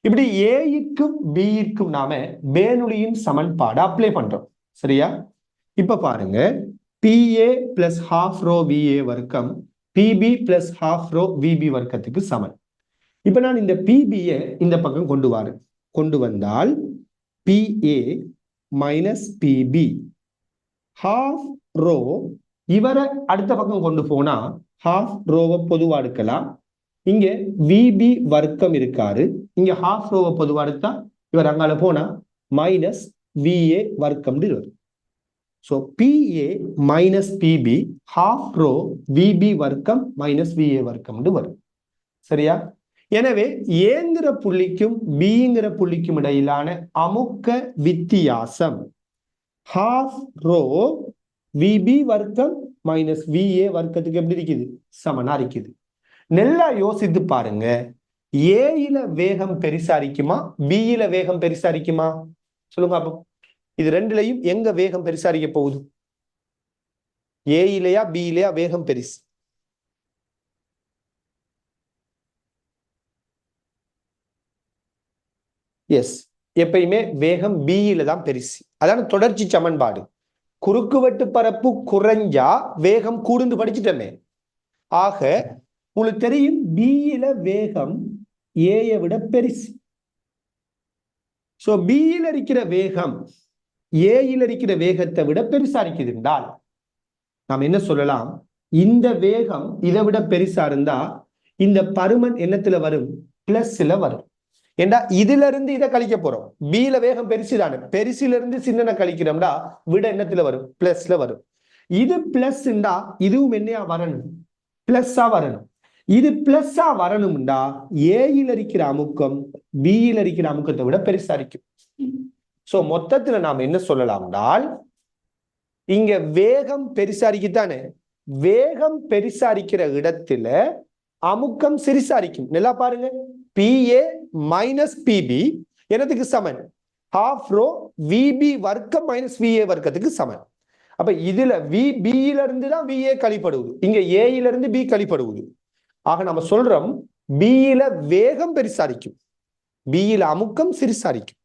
இப்படி ஏக்கும் பிக்கும் நாம பேனுலியின் சமன்பாடு அப்ளை பண்றோம். சரியா? இப்ப பாருங்க, PA பிளஸ் ½ ρ VA வர்க்கம் PB பிளஸ் ½ ρ VB வர்க்கத்துக்கு சமன். இப்ப நான் இந்த PB இந்த பக்கம் கொண்டு வந்தால் PA மைனஸ் PB ½ ρ, இவரை அடுத்த பக்கம் கொண்டு போனா ½ ρவை பொதுவா எடுக்கலாம். இங்க VB வர்க்கம் இருக்காரு, இங்க ½ ρவை பொதுவா எடுத்தா இவர் அங்கால போனா மைனஸ் VA வர்க்கம் வரும். So PA minus PB ½ ρ VB வர்க்கம் மைனஸ் VA வர்க்கம் வரும். சரியா? எனவே ஏங்கிற புள்ளிக்கும் பிங்கிற புள்ளிக்கும் இடையிலான அமுக்க வித்தியாசம் ½ ρ VB வர்க்கம் மைனஸ் VA வர்க்கத்துக்கு எப்படி இருக்குது? சமனா இருக்குது. நல்லா யோசித்து பாருங்க, ஏயில வேகம் பெருசா இருக்குமா, பியில வேகம் பெருசா இருக்குமா? சொல்லுங்க அப்போ. இது ரெண்டுலையும் எங்க வேகம் பெருசா இருக்க போகுது? ஏயிலையா பியிலையா வேகம் பெருசு? எஸ், எப்பயுமே வேகம் பியில தான் பெருசு. அதான தொடர்ச்சி சமன்பாடு. குறுக்குவெட்டு பரப்பு குறைஞ்சா வேகம் கூடுந்து படிச்சுட்டமே. ஆக உங்களுக்கு தெரியும் பியில வேகம் ஏயை விட பெருசு. சோ பியில இருக்கிற வேகம் ஏயில இருக்கிற வேகத்தை விட பெருசா இருக்குது என்றால் நாம் என்ன சொல்லலாம்? இந்த வேகம் இதை விட பெருசா இருந்தா இந்த பருமன் என்னத்துல வரும்? பிளஸ்ல வரும். ஏண்டா இதுல இருந்து இதை கழிக்க போறோம். பியில வேகம் பெருசு தானே, பெருசுல இருந்து சின்ன கழிக்கிறோம்டா விட என்னத்துல வரும்? பிளஸ்ல வரும். இது பிளஸ்ண்டா இதுவும் என்னையா வரணும்? பிளஸ்ஸா வரணும். இது பிளஸ்ஸா வரணும்டா ஏயில இருக்கிற அமுக்கம் பியில இருக்கிற அமுக்கத்தை விட பெருசா இருக்கும். சோ மொத்தத்துல நாம என்ன சொல்லலாம்னால், இங்க வேகம் பெருசா இருக்குதானே, வேகம் பெருசா இருக்கிற இடத்துல அமுக்கம் சிறுசா இருக்கும். நல்லா பாருங்க, PA மைனஸ் PB என்னதுக்கு சமன்? ½ ρ VB வர்க்கம் மைனஸ் VA வர்க்கத்துக்கு சமன். அப்ப இதுல பியில இருந்து தான் VA கழிப்படுவது, இங்க ஏயில இருந்து B கழிப்படுவது. ஆக நம்ம சொல்றோம் பியில வேகம் பெருசாரிக்கும், பியில அமுக்கம் சிறுசாரிக்கும்,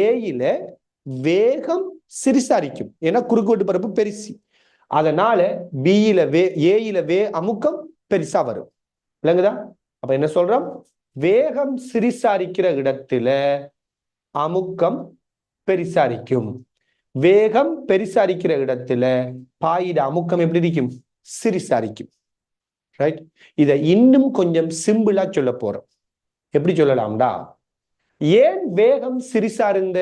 ஏயில வேகம் சிறுசாரிக்கும். ஏன்னா குறுக்குவெட்டு பரப்பு பெருசு. அதனால பியில ஏயில அமுக்கம் பெருசா வரும். விளங்குதா? அப்ப என்ன சொல்றோம்? வேகம் சிறுசாரிக்கிற இடத்துல அமுக்கம் பெருசாரிக்கும், வேகம் பெருசாரிக்கிற இடத்துல பாயிட அமுக்கம் எப்படி இருக்கும்? சிறுசாரிக்கும். ரைட்? இதை இன்னும் கொஞ்சம் சிம்பிளா சொல்ல போறோம். எப்படி சொல்லலாம்டா, ஏன் வேகம் சிறுசா இருந்த,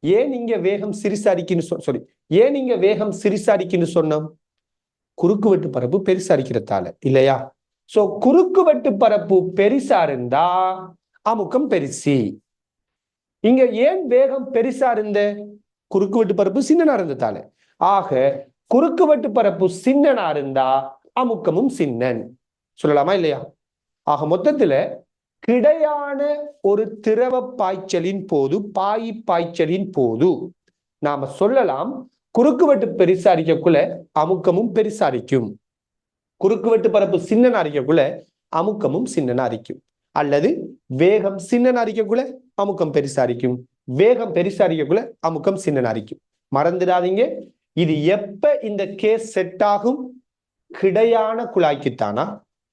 ஏன் இங்க வேகம் சிறுசாரிக்குன்னு ஏன் இங்க வேகம் சிறுசாரிக்குன்னு சொன்னோம்? குறுக்குவெட்டு பரப்பு பெருசா இருக்கிறதால இல்லையா? சோ குறுக்குவெட்டு பரப்பு பெருசா இருந்தா அமுக்கம் பெருசி. இங்க ஏன் வேகம் பெருசா இருந்த? குறுக்குவெட்டு பரப்பு சின்னனா இருந்ததால. ஆக குறுக்குவெட்டு பரப்பு சின்னனா இருந்தா அமுக்கமும் சின்னன். சொல்லலாமா இல்லையா? ஆக மொத்தத்துல கிடையான ஒரு திரவ பாய்ச்சலின் போது, பாய்ச்சலின் போது நாம சொல்லலாம் குறுக்குவெட்டு பெருசாரிக்கக்குள்ள அமுக்கமும் பெருசாரிக்கும், குறுக்குவெட்டு பரப்பு சின்னனா இருக்கக்குள்ள அமுக்கமும் சின்னனா இருக்கும். அல்லது வேகம் சின்னனா இருக்கக்குள்ள அமுக்கம் பெருசாரிக்கும், வேகம் பெருசா இருக்கக்குள்ள அமுக்கம் சின்ன அரிக்கும். மறந்துடாதீங்க, இது எப்ப இந்த கேஸ் செட் ஆகும்? கிடையான குழாய்க்குத்தானா?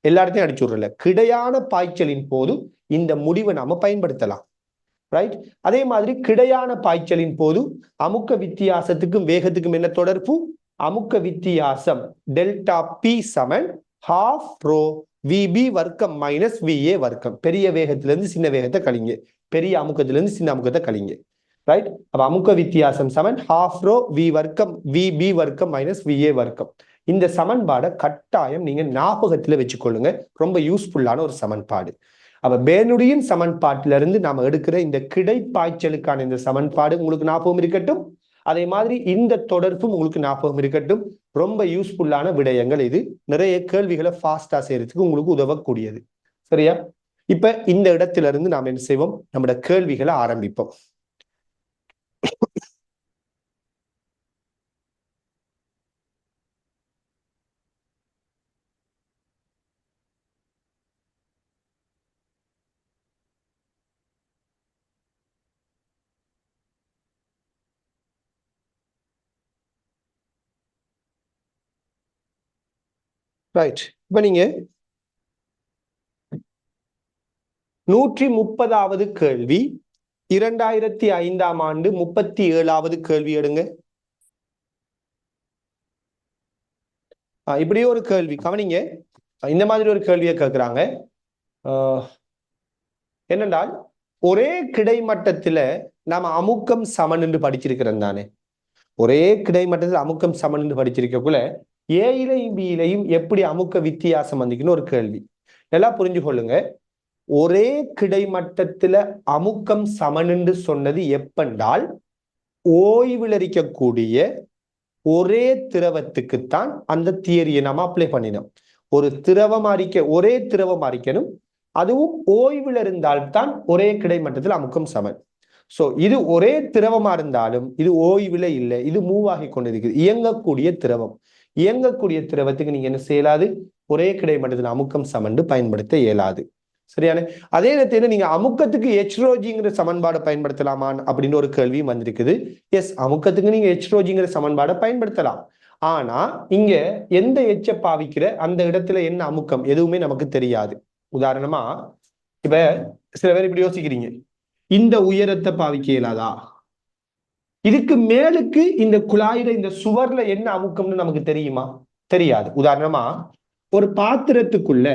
எல்லா இடத்தையும் அடிச்சு விடல, கிடையான பாய்ச்சலின் போது இந்த முடிவை நாம பயன்படுத்தலாம். ரைட். அதே மாதிரி கிடையான பாய்ச்சலின் போது அமுக்க வித்தியாசத்துக்கும் வேகத்துக்கும் என்ன தொடர்பு? அமுக்க வித்தியாசம் டெல்டா பி சமன் ஹாஃப் ரோ விபி வர்க்கம் மைனஸ் விஏ வர்க்கம். பெரிய வேகத்திலிருந்து சின்ன வேகத்தை கழிங்க, பெரிய அமுக்கத்திலிருந்து சின்ன அமுக்கத்தை கழிங்க. ரைட். அப்ப அமுக்க வித்தியாசம் சமன் ஹாஃப் ரோ வி வர்க்கம் விபி வர்க்கம் மைனஸ் விஏ வர்க்கம். இந்த சமன்பாடை கட்டாயம் நீங்க ஞாபகத்துல வச்சுக்கொள்ளுங்க, ரொம்ப யூஸ்ஃபுல்லான ஒரு சமன்பாடு. அப்ப பேனுடியின் சமன்பாட்டிலிருந்து நாம எடுக்கிற இந்த கிடைப்பாய்ச்சலுக்கான இந்த சமன்பாடு உங்களுக்கு ஞாபகம் இருக்கட்டும். அதே மாதிரி இந்த தொடர்பும் உங்களுக்கு ஞாபகம் இருக்கட்டும். ரொம்ப யூஸ்ஃபுல்லான விடயங்கள் இது. நிறைய கேள்விகளை ஃபாஸ்டா செய்யறதுக்கு உங்களுக்கு உதவக்கூடியது. சரியா? இப்ப இந்த இடத்துல இருந்து நாம் என்ன செய்வோம்? நம்மளோட கேள்விகளை ஆரம்பிப்போம். ரைட். இப்ப நீங்க 130வது கேள்வி, 2005ஆம் ஆண்டு 37வது கேள்வி எடுங்க. இப்படியே ஒரு கேள்வி கவனிங்க. இந்த மாதிரி ஒரு கேள்வியை கேட்கிறாங்க. என்னென்றால், ஒரே கிடைமட்டத்துல நாம அமுக்கம் சமன் என்று படிச்சிருக்கிறோம் தானே. ஒரே கிடைமட்டத்தில் அமுக்கம் சமன் என்று படிச்சிருக்கக்குள்ள ஏயிலையும் பியிலையும் எப்படி அமுக்க வித்தியாசம் வந்துக்குன்னு ஒரு கேள்வி. நல்லா புரிஞ்சு கொள்ளுங்க. ஒரே கிடைமட்டத்துல அமுக்கம் சமன் என்று சொன்னது எப்பென்றால், ஓய்வில் இருக்கக்கூடிய ஒரே திரவத்துக்குத்தான் அந்த தியரியை நாம அப்ளை பண்ணினோம். ஒரு திரவம் ஒரே திரவம் அறிக்கணும், அதுவும் ஓய்வில் இருந்தால்தான் ஒரே கிடைமட்டத்தில் அமுக்கம் சமன். சோ இது ஒரே திரவமா இருந்தாலும் இது ஓய்வில் இல்லை, இது மூவ் ஆகி கொண்டிருக்குது, இயங்கக்கூடிய திரவம். இயங்கக்கூடிய திரவத்துக்கு நீங்க என்ன செய்யலாது? ஒரே கிடைமட்டத்தில் அமுக்கம் சமன் பயன்படுத்த இயலாது. சரியான? அதே நேரத்தில் நீங்க அமுக்கத்துக்கு ஹெச்ரோஜிங்கிற சமன்பாடை பயன்படுத்தலாமா அப்படின்னு ஒரு கேள்வியும் வந்திருக்குது. எஸ், அமுக்கத்துக்கு நீங்க ஹெச்ரோஜிங்கிற சமன்பாடை பயன்படுத்தலாம். ஆனா இங்க எந்த எச்ச பாவிக்கிற அந்த இடத்துல என்ன அமுக்கம் எதுவுமே நமக்கு தெரியாது. உதாரணமா இப்ப சில பேர் இப்படி யோசிக்கிறீங்க, இந்த உயரத்தை பாவிக்க இயலாதா? இதுக்கு மேலுக்கு இந்த குழாயில இந்த சுவர்ல என்ன அமுக்கம்னு நமக்கு தெரியுமா? தெரியாது. உதாரணமா ஒரு பாத்திரத்துக்குள்ள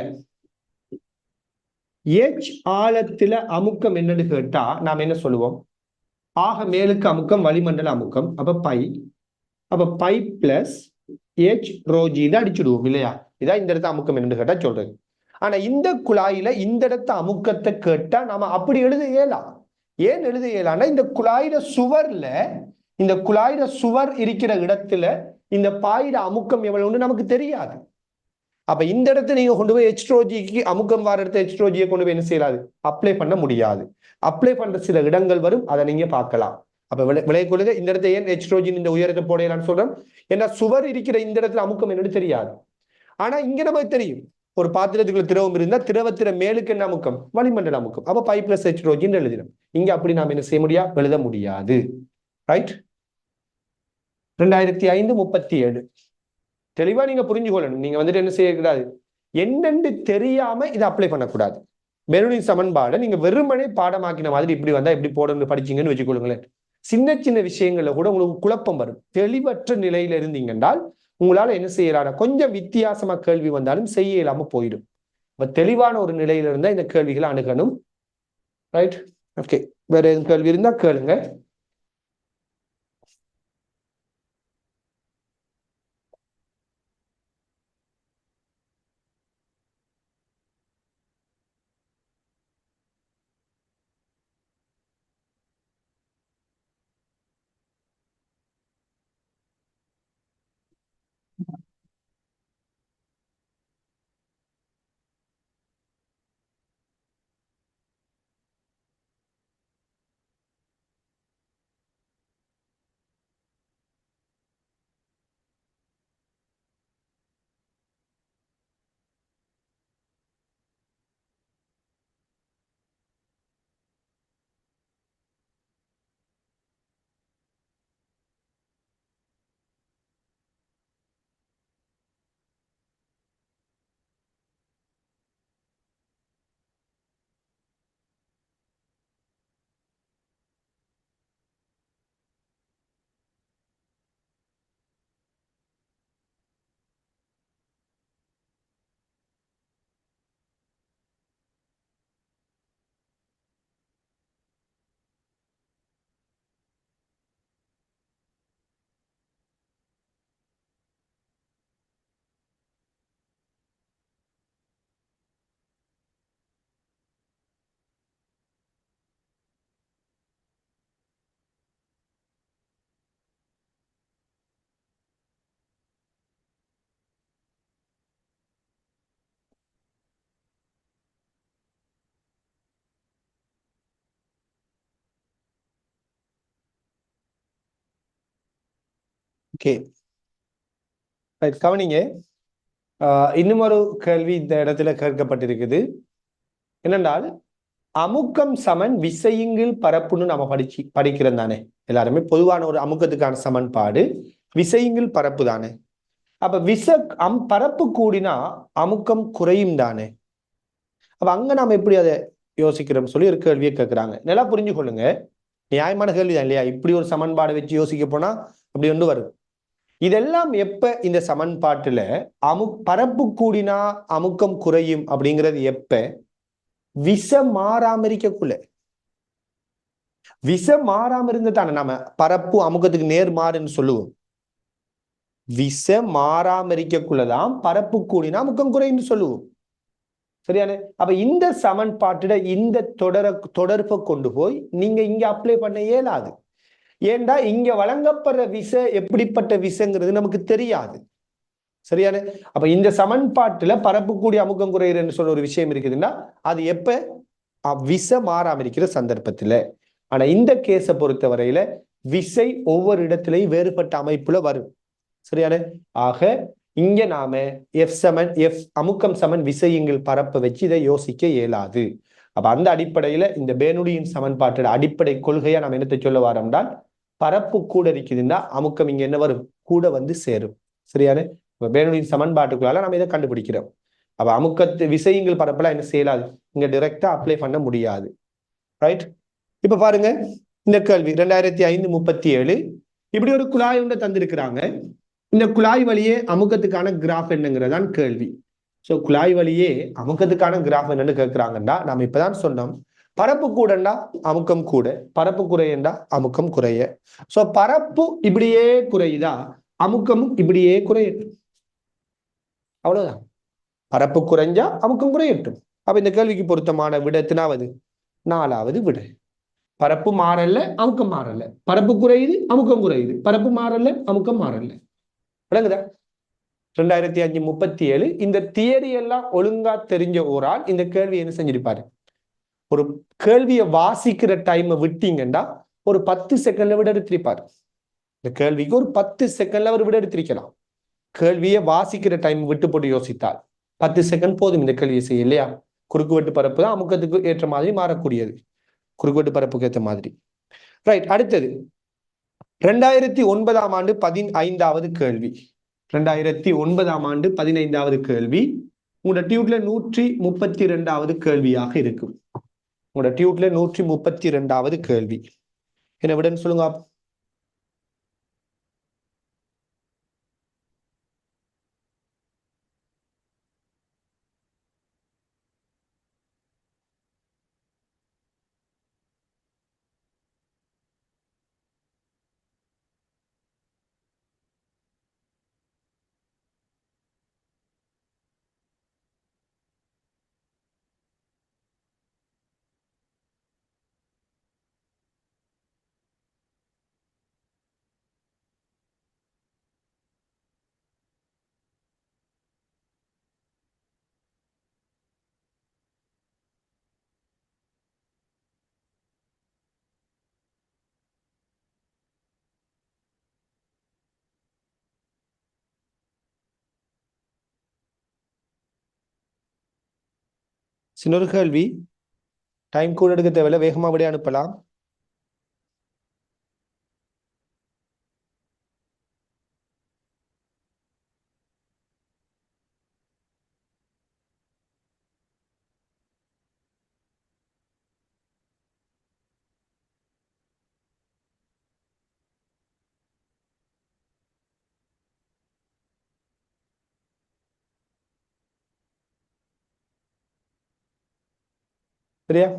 எச் ஆழத்துல அமுக்கம் என்னன்னு கேட்டா நாம் என்ன சொல்லுவோம்? ஆக மேலுக்கு அமுக்கம் வளிமண்டல அமுக்கம். அப்ப பை பிளஸ் எச் ரோஜி இதை அடிச்சுடுவோம் இல்லையா? இதான் இந்த இடத்த அமுக்கம் என்னன்னு கேட்டா சொல்றது. ஆனா இந்த குழாயில இந்த இடத்த அமுக்கத்தை கேட்டா நாம அப்படி எழுத இயலாம். ஏன் எழுத இயலான்னா, இந்த குழாயில சுவர் இருக்கிற இடத்துல இந்த பாயிர அமுக்கம் எவ்வளவுன்னு நமக்கு தெரியாது. அப்ப இந்த இடத்துல நீங்க கொண்டு போய் எச்ட்ரோஜிக்கு அமுக்கம் வர இடத்த எச்ட்ரோஜியை கொண்டு போய் என்ன செய்யலாது? அப்ளை பண்ண முடியாது. அப்ளை பண்ற சில இடங்கள் வரும், அதை நீங்க பார்க்கலாம். அப்ப விலை கொள்ளுங்க. இந்த இடத்த ஏன் எச்ட்ரோஜின் இந்த உயரத்தை போடலான்னு சொல்றேன், ஏன்னா சுவர் இருக்கிற இந்த இடத்துல அமுக்கம் என்னன்னு தெரியாது. ஆனா இங்க நமக்கு தெரியும், ஒரு பாத்திரத்துக்குள்ள திரவம் இருந்தா திரவத்திர மேலுக்கு என்ன அமுக்கம்? வளிமண்டல அமுக்கம். அப்ப பை பிளஸ் ஹெச்ரோஜின் எழுதிடும். இங்க அப்படி நாம என்ன செய்ய முடியாது? எழுத முடியாது. ரைட். 2005 37 தெளிவா நீங்க புரிஞ்சு கொள்ளணும். நீங்க வந்துட்டு என்ன செய்யக்கூடாது, என்னென்று தெரியாம இதை அப்ளை பண்ணக்கூடாது. பெர்னோள்ளியின் சமன்பாடை நீங்க வெறுமனே பாடமாக்கின மாதிரி இப்படி வந்தா எப்படி போடணும்னு படிச்சீங்கன்னு வச்சுக்கொள்ளுங்களேன். சின்ன சின்ன விஷயங்கள்ல கூட உங்களுக்கு குழப்பம் வரும். தெளிவற்ற நிலையில இருந்தீங்கன்றால் உங்களால என்ன செய்யலாம், கொஞ்சம் வித்தியாசமா கேள்வி வந்தாலும் செய்ய இயலாம போயிடும். தெளிவான ஒரு நிலையில இருந்தா இந்த கேள்விகளை அணுகணும். ரைட். ஓகே, வேற எதுவும் கேள்வி இருந்தா கேளுங்க. ஓகே, கவனிங்க. இன்னும் ஒரு கேள்வி இந்த இடத்துல கேட்கப்பட்டிருக்குது. என்னென்றால் அமுக்கம் சமன் விசையின்கீழ் பரப்புன்னு நம்ம படிக்கிறோம் தானே எல்லாருமே. பொதுவான ஒரு அமுக்கத்துக்கான சமன்பாடு விசையின்கீழ் பரப்பு தானே. அப்ப பரப்பு கூடினா அமுக்கம் குறையும் தானே. அப்ப அங்க நாம எப்படி அதை யோசிக்கிறோம் சொல்லி ஒரு கேள்வியை கேட்கிறாங்க. நல்லா புரிஞ்சு கொள்ளுங்க, நியாயமான கேள்விதான் இல்லையா. இப்படி ஒரு சமன்பாடு வச்சு யோசிக்க போனா அப்படி ஒன்று வரும். இதெல்லாம் எப்ப இந்த சமன்பாட்டுல பரப்பு கூடினா அமுக்கம் குறையும் அப்படிங்கிறது எப்ப? விஷம் மாறாம இருக்கக்குள்ள. விஷம் மாறாம இருந்து தானே நாம பரப்பு அமுக்கத்துக்கு நேர் மாறுன்னு சொல்லுவோம். விஷம் மாறாம இருக்கக்குள்ளதான் பரப்பு கூடினா அமுக்கம் குறைன்னு சொல்லுவோம். சரியான? அப்ப இந்த சமன்பாட்டுல இந்த தொடர்பை கொண்டு போய் நீங்க இங்க அப்ளை பண்ண இயலாது. ஏண்டா இங்க வழங்கப்படுற விச எப்படிப்பட்ட விசங்கிறது நமக்கு தெரியாது. சரியான? அப்ப இந்த சமன்பாட்டுல பரப்பு கூடிய அமுக்கம் குறையன்னு சொல்ற ஒரு விஷயம் இருக்குதுன்னா அது எப்ப? விச மாறாம இருக்கிற சந்தர்ப்பத்துல. ஆனா இந்த கேஸை பொறுத்த வரையில விசை ஒவ்வொரு இடத்திலையும் வேறுபட்ட அமைப்புல வரும். சரியான? ஆக இங்க நாம அமுக்கம் சமன் விசையின்கீழ் பரப்பை வச்சு இதை யோசிக்க இயலாது. அப்ப அந்த அடிப்படையில இந்த பேனுடியின் சமன்பாட்டோட அடிப்படை கொள்கையா நம்ம என்னத்தை சொல்ல வரோம்னால், பரப்பு கூட இருக்குதுன்னா அமுக்கம் இங்க என்ன வரும்? கூட வந்து சேரும். சரியான? பேனுடியின் சமன்பாட்டுக்குள்ளால நம்ம இதை கண்டுபிடிக்கிறோம். அப்ப அமுக்கத்து விசையின்கீழ் பரப்பெல்லாம் என்ன செய்யலாது, இங்க டைரக்டா அப்ளை பண்ண முடியாது. ரைட்? இப்ப பாருங்க இந்த கேள்வி 2005-37 இப்படி ஒரு குழாய் ஒன்றை தந்திருக்கிறாங்க. இந்த குழாய் வழியே அமுக்கத்துக்கான கிராஃப் என்னங்கிறதான் கேள்வி. சோ குழாய் வழியே அமுக்கத்துக்கான கிராஃப் என்னன்னு கேட்கிறாங்கன்னா நம்ம இப்பதான் சொன்னோம், பரப்பு கூடண்டா அமுக்கம் கூட, பரப்பு குறையண்டா அமுக்கம் குறைய. சோ பரப்பு இப்படியே குறையுதா, அமுக்கமும் இப்படியே குறையட்டும். அவ்வளவுதான். பரப்பு குறைஞ்சா அமுக்கம் குறையட்டும். அப்ப இந்த கேள்விக்கு பொருத்தமான விட எத்தனாவது? 4வது விட. பரப்பு மாறல, அமுக்கம் மாறல. பரப்பு குறையுது, அமுக்கம் குறையுது. பரப்பு மாறல, அமுக்கம் மாறல. விளங்குதா? 2005-37 இந்த தியரி எல்லாம் ஒழுங்கா தெரிஞ்ச ஒரு ஆள் இந்த கேள்வி என்ன செஞ்சிருப்பாரு? ஒரு கேள்வியை வாசிக்கிற டைமை விட்டீங்கன்னா ஒரு 10 செகண்ட்ல விட எடுத்திருப்பாரு. இந்த கேள்விக்கு ஒரு 10 செகண்ட்ல அவர் விட எடுத்திருக்கலாம். கேள்வியை வாசிக்கிற டைம் விட்டு போட்டு யோசித்தால் 10 செகண்ட் போதும் இந்த கேள்வியை செய்ய இல்லையா. குறுக்குவெட்டு பரப்பு தான் அமுக்கத்துக்கு ஏற்ற மாதிரி மாறக்கூடியது, குறுக்குவெட்டு பரப்புக்கு ஏற்ற மாதிரி. ரைட், அடுத்தது 2009ஆம் ஆண்டு 15வது கேள்வி. 2009ஆம் ஆண்டு 15வது கேள்வி உங்களோட டியூட்ல 132வது கேள்வியாக இருக்கும். உங்களோட டியூட்ல 132வது கேள்வி என்ன விடன்னு சொல்லுங்க. இன்னொரு கேள்வி, டைம் கூட எடுக்க தேவையில்ல, வேகமா விட அனுப்பலாம். சரியா?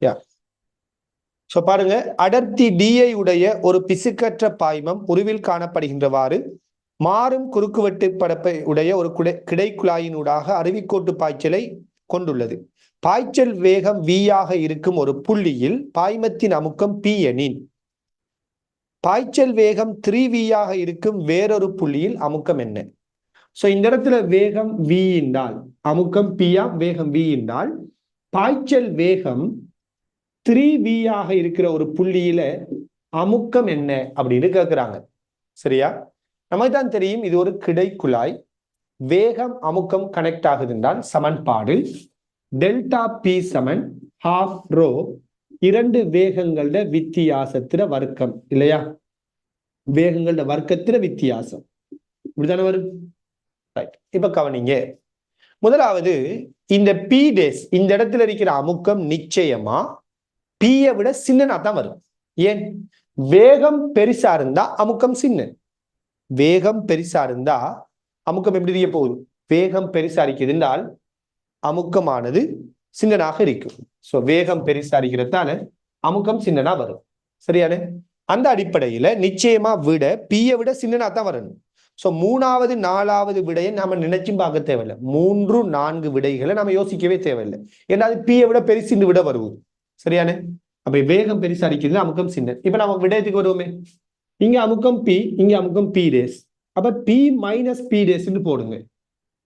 யா. சோ பாருங்க, அடர்த்தி டிஐ உடைய ஒரு பிசுக்கற்ற பாய்மம் உருவில் காணப்படுகின்றவாறு மாறும் குறுக்குவெட்டு பரப்பை உடைய ஒரு கிடைக்குழாயினூடாக அருவிக்கோட்டு பாய்ச்சலை கொண்டுள்ளது. பாய்ச்சல் வேகம் v ஆக இருக்கும் ஒரு புள்ளியில் பாய்மத்தின் அமுக்கம் p எனின் பாய்ச்சல் வேகம் 3v ஆக இருக்கும் வேறொரு புள்ளியில் அமுக்கம் என்ன? சோ இந்த இடத்துல வேகம் v என்றால் அமுக்கம் p வேகம் v என்றால் பாய்ச்சல் வேகம் 3v ஆக இருக்கிற ஒரு புள்ளியில அமுக்கம் என்ன அப்படின்னு கேட்கிறாங்க. சரியா? நமக்கு தான் தெரியும் இது ஒரு கிடைக்குழாய். வேகம் அமுக்கம் கனெக்ட் ஆகுதுன்றால் சமன்பாடு டெல்டா பி சமன் ½ ரோ இரண்டு வேகங்களோட வித்தியாசத்தில வர்க்கம் இல்லையா? வேகங்களோட வர்க்கத்தில வித்தியாசம் இப்படித்தானே வரும். ரைட். இப்ப கவனிங்க. முதலாவது இந்த பி டேஸ் இந்த இடத்துல இருக்கிற அமுக்கம் நிச்சயமா பியை விட சின்னனா தான் வரும். ஏன்? வேகம் பெருசா இருந்தா அமுக்கம் சின்ன. வேகம் பெருசா இருந்தா அமுக்கம் எப்படி இருக்க போகுது? வேகம் பெருசா இருக்கிறதால் அமுக்கமானது சின்னனாக இருக்கும். சோ வேகம் பெருசா இருக்கிறதால அமுக்கம் சின்னனா வரும். சரியானே? அந்த அடிப்படையில நிச்சயமா விட பியை விட சின்னனா தான் வரணும். சோ மூணாவது நாலாவது விடையை நாம நினைச்சும் பார்க்க தேவையில்லை. 3 4 விடைகளை நாம யோசிக்கவே தேவையில்லை. ஏன்னா அது பியை விட பெருசு விட வருவது. சரியானே? அப்ப வேகம் பெருசா இருக்கிறது, அமுக்கம் சின்ன. இப்ப நம்ம விடயத்துக்கு வருவோமே. இங்க அமுக்கம் பி, இங்க அமுக்கம் பி டேஸ். அப்ப பி மைனஸ் பி டேஸ்ன்னு போடுங்க.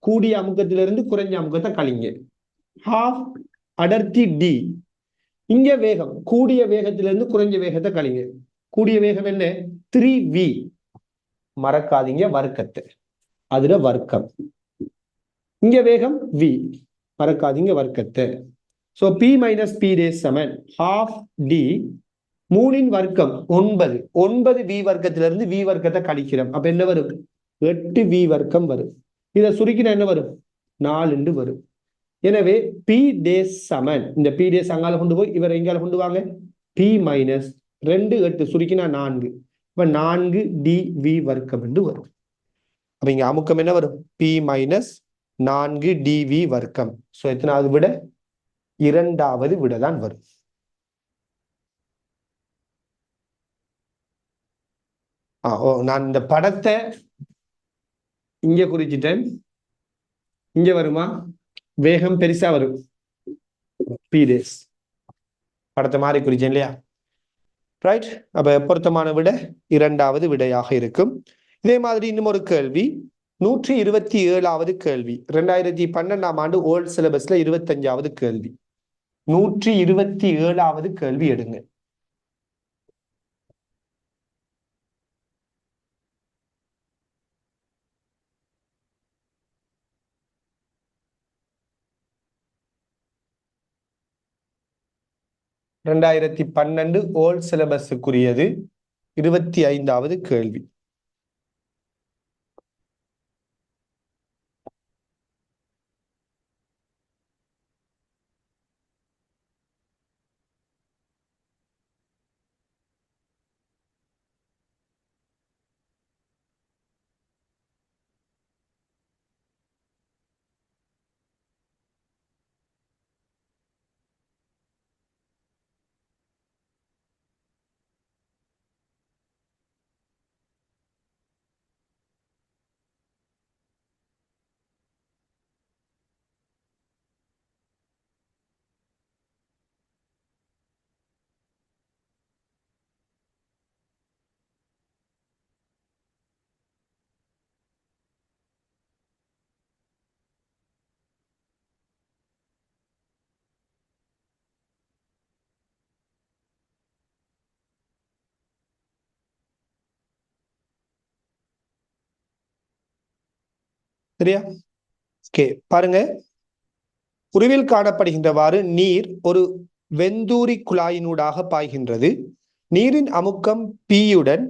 கூடிய அமுக்கத்திலிருந்து குறைஞ்ச அமுக்கத்தை கழிங்க. ½ அடர்த்தி டி. இங்க வேகம் கூடிய வேகத்திலிருந்து குறைஞ்ச வேகத்தை கழிங்க. கூடிய வேகம் என்ன? 3v. மறக்காதீங்க வர்க்கத்தை. அதுல வர்க்கம். இங்க வேகம் v. மறக்காதீங்க வர்க்கத்தை. So p minus p dash சமன் ½ d. 3 வர்க்கம் 9. 9v வர்க்கத்திலிருந்து v வர்க்கத்தை கழிக்கிறோம். அப்ப என்ன வரும்? 8v வர்க்கம் வரும். இதை சுருக்கினா என்ன வரும்? 4 வரும். எனவே p டேஸ் சமன் இந்த p டேஸ் அங்கால கொண்டு போய் இவரை இங்கால கொண்டு வாங்க. p minus 2 8 சுருக்கினா 4. இப்ப 4dv வர்க்கம் என்று வரும். அப்ப இங்க அமுக்கம் என்ன வரும்? p மைனஸ் 4dv வர்க்கம். சோ எத்தனாவது விட? இரண்டாவது விட தான் வரும். நான் இந்த படத்தை இங்க குறிச்சிட்டேன். இங்க வருமா? வேகம் பெருசா வரும். p டேஸ் படத்தை மாறி குறிச்சேன் இல்லையா? ரைட். அப்ப பொருத்தமான விட இரண்டாவது விடையாக இருக்கும். இதே மாதிரி இன்னும் ஒரு கேள்வி. 127வது கேள்வி. 2012ஆம் ஆண்டு ஓல்ட் சிலபஸ்ல 25வது கேள்வி. 127வது கேள்வி எடுங்க. ரெண்டாயிரத்தி 12 ஓல்ட் சிலபஸுக்குரியது 25வது கேள்வி. சரியா? பாருங்க. உருவில் காணப்படுகின்றவாறு நீர் ஒரு வெந்தூரி குழாயினூடாக பாய்கின்றது. நீரின் அமுக்கம் பியுடன்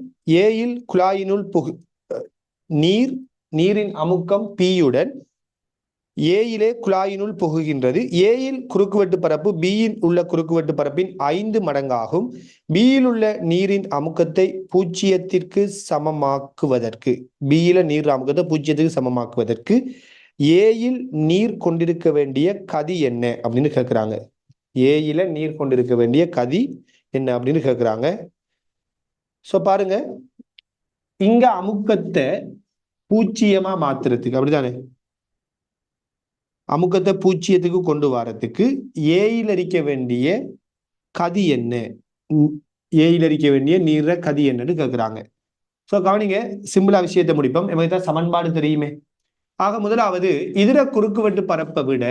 ஏயில் குழாயினுள் நீரின் அமுக்கம் பியுடன் ஏயிலே குழாயினுள் புகுகின்றது. ஏயில் குறுக்குவெட்டு பரப்பு பியில் உள்ள குறுக்குவெட்டு பரப்பின் 5 மடங்காகும். பியில் உள்ள நீரின் அமுக்கத்தை பூஜ்ஜியத்திற்கு சமமாக்குவதற்கு பியில நீர் அமுக்கத்தை பூஜ்ஜியத்துக்கு சமமாக்குவதற்கு ஏயில் நீர் கொண்டிருக்க வேண்டிய கதி என்ன அப்படின்னு கேட்கிறாங்க. ஏயில நீர் கொண்டிருக்க வேண்டிய கதி என்ன அப்படின்னு கேட்கிறாங்க. சோ பாருங்க, இங்க அமுக்கத்தை பூஜ்ஜியமா மாத்துறதுக்கு, அப்படித்தானே? அமுக்கத்தை பூஜ்ஜியத்துக்கு கொண்டு வரதுக்கு ஏயில் அரிக்க வேண்டிய கதி என்ன, ஏயில் அரிக்க வேண்டிய நீர கதி என்னன்னு கேட்கிறாங்க. சோ கவனிங்க, சிம்பிளா விஷயத்தை முடிப்போம். நமக்கு தான் சமன்பாடு தெரியுமே. ஆக முதலாவது இதர குறுக்குவெட்டு பரப்பை விட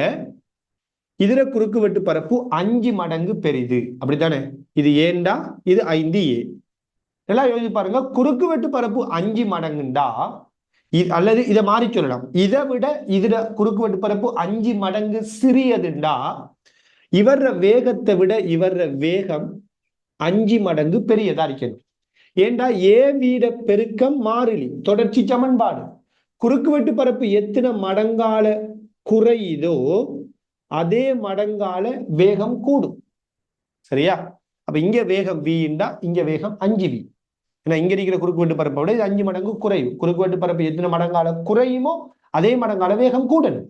இதுல குறுக்கு வெட்டு பரப்பு 5 மடங்கு பெரிது. அப்படித்தானே? இது ஏண்டா இது 5a. எல்லாம் யோசிச்சு பாருங்க. குறுக்கு வெட்டு பரப்பு 5 மடங்குண்டா அல்லது இதை மாறி சொல்லலாம், இதை விட இதுல குறுக்கு வெட்டு பரப்பு 5 மடங்கு சிறியதுண்டா இவர வேகத்தை விட இவர வேகம் 5 மடங்கு பெரியதா இருக்கணும். ஏண்டா ஏ வீட பெருக்கம் மாறிலி தொடர்ச்சி சமன்பாடு. குறுக்கு வெட்டு பரப்பு எத்தனை மடங்கால குறையுதோ அதே மடங்கால வேகம் கூடும். சரியா? அப்ப இங்க வேகம் v இங்க வேகம் 5v. ஏன்னா இங்க இருக்கிற குறுக்கு வெட்டு பரப்பை விட இது 5 மடங்கு குறையும். குறுக்கு வெட்டு பரப்பு எத்தனை மடங்கால குறையுமோ அதே மடங்கால வேகம் கூடணும்.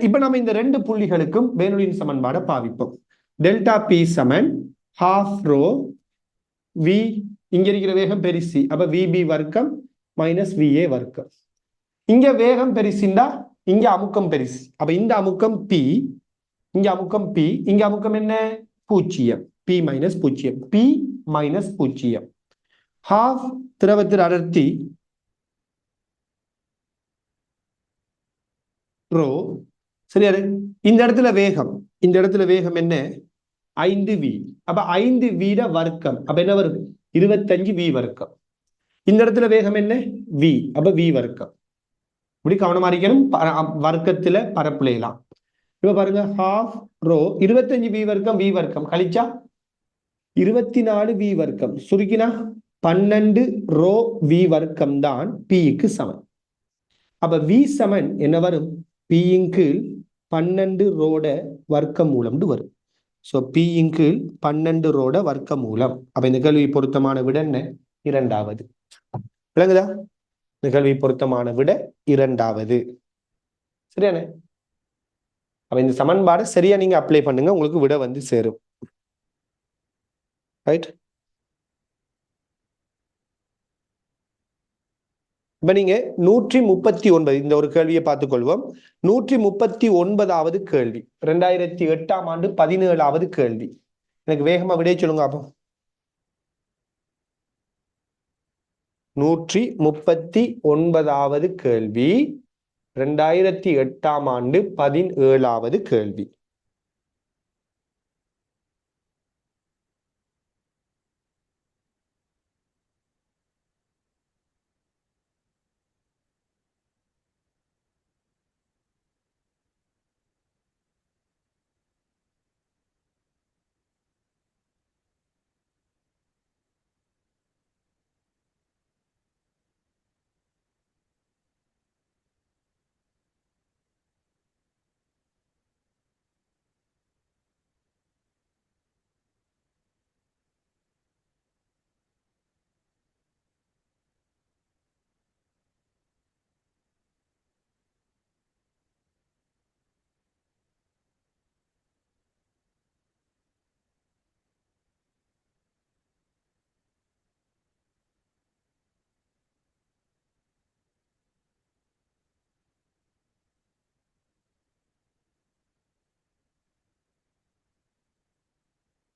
இப்ப நம்ம இந்த ரெண்டு புள்ளிகளுக்கும் பெர்னோள்ளியின் சமன்பாடை பாவிப்போம். டெல்டா பி சமன் ஹாஃப் ரோ வி, இங்க இருக்கிற வேகம் பெருசி, அப்ப விபி வர்க்கம் மைனஸ் விஏ வர்க்கம். இங்க வேகம் பெருசிண்டா இங்க அமுக்கம் பெருசி, அப்ப இந்த அமுக்கம் பி, இங்க அமுக்கம் பி, இங்க அமுக்கம் என்ன? பூஜ்ஜியம். பி மைனஸ் பூஜ்ஜியம், பி மைனஸ் பூஜ்ஜியம். ஹாஃப் திரவத்தின் அடர்த்தி ரோ. சரியா? இந்த இடத்துல வேகம், இந்த இடத்துல வேகம் என்ன? 5v. அப்ப 5v வர்க்கம், அப்ப என்ன வரும்? 25v வர்க்கம். இந்த இடத்துல வேகம் என்ன? v, அப்ப v வர்க்கம். இப்படி கவனமா இருக்கணும். வர்க்கத்துல பரப்புலாம். இப்ப பாருங்க, ஹாஃப் ரோ 25v வர்க்கம், v வர்க்கம் கழிச்சா 24v வர்க்கம், சுருக்கினா 12 ரோ v வர்க்கம் தான் pக்கு சமன். அப்ப v சமன் என்ன வரும்? p இன் கீழ் 12 ரோட வர்க்க மூலம் வரும். சோ p இன் கீழ் 12 ரோட வர்க்க மூலம். அப்ப இந்த கேள்வி பொருத்தமான விட என்ன? இரண்டாவது. விளங்குதா? இந்த கேள்வி பொருத்தமான விட இரண்டாவது. சரியானே? அப்ப இந்த சமன்பாடு சரியா நீங்க அப்ளை பண்ணுங்க, உங்களுக்கு விட வந்து சேரும். ரைட்? இப்ப நீங்க 139 இந்த ஒரு கேள்வியை பார்த்துக் கொள்வோம். 139வது கேள்வி, 2008ஆம் ஆண்டு 17வது கேள்வி. எனக்கு வேகமா விடை சொல்லுங்க அப்போ. 139வது கேள்வி, 2008ஆம் ஆண்டு 17வது கேள்வி.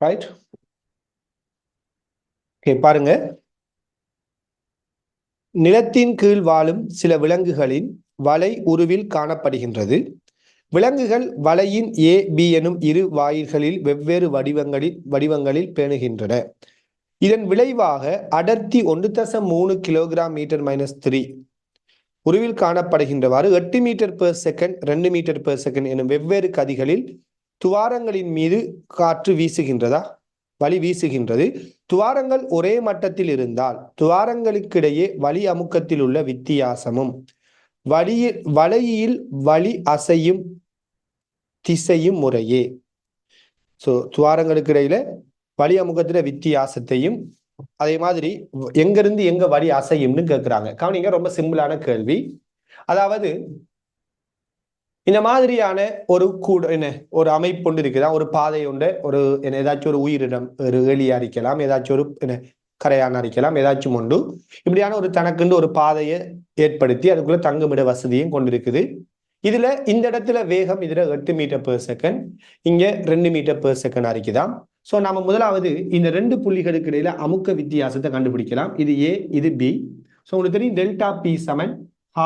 ரைட்? பாருங்க, நிலத்தின் கீழ் வாழும் சில விலங்குகளின் வலை உருவில் காணப்படுகின்றது. விலங்குகள் வலையின் ஏ பி எனும் இரு வாயில்களில் வெவ்வேறு வடிவங்களில் பேணுகின்றன. இதன் விளைவாக அடர்த்தி 1.3 கிலோகிராம் மீட்டர் -3 உருவில் காணப்படுகின்றவாறு 8 metre per second 2 metre per second எனும் வெவ்வேறு கதிகளில் துவாரங்களின் மீது காற்று வீசுகின்றதா? வலி வீசுகின்றது. துவாரங்கள் ஒரே மட்டத்தில் இருந்தால் துவாரங்களுக்கிடையே வலி அமுக்கத்தில் உள்ள வித்தியாசமும் வலையில் வலி அசையும் திசையும் முறையே. சோ துவாரங்களுக்கு இடையில வலி அமுக்கத்துல வித்தியாசத்தையும் அதே மாதிரி எங்கிருந்து எங்க வலி அசையும்னு கேட்கிறாங்க. கவனிங்க, ரொம்ப சிம்பிளான கேள்வி. அதாவது இந்த மாதிரியான ஒரு ஒரு அமைப்பு ஒன்று இருக்குதா, ஒரு பாதை உண்டு, ஒரு ஏதாச்சும் ஒரு உயிரினம், ஒரு எலியா இருக்கலாம், ஏதாச்சும் ஒரு கரையான இருக்கலாம், ஏதாச்சும் உண்டு. இப்படியான ஒரு தனக்குண்டு ஒரு பாதையை ஏற்படுத்தி அதுக்குள்ள தங்குமிட வசதியும் கொண்டிருக்குது. இதுல இந்த இடத்துல வேகம் இதுல 8 மீட்டர் பெர் செகண்ட், இங்க 2 மீட்டர் பெர் செகண்ட் இருக்குதாம். சோ நம்ம முதலாவது இந்த ரெண்டு புள்ளிகளுக்கு இடையில அமுக்க வித்தியாசத்தை கண்டுபிடிக்கலாம். இது ஏ, இது பி. சோ உங்களுக்கு தெரியும் டெல்டா பி சமன்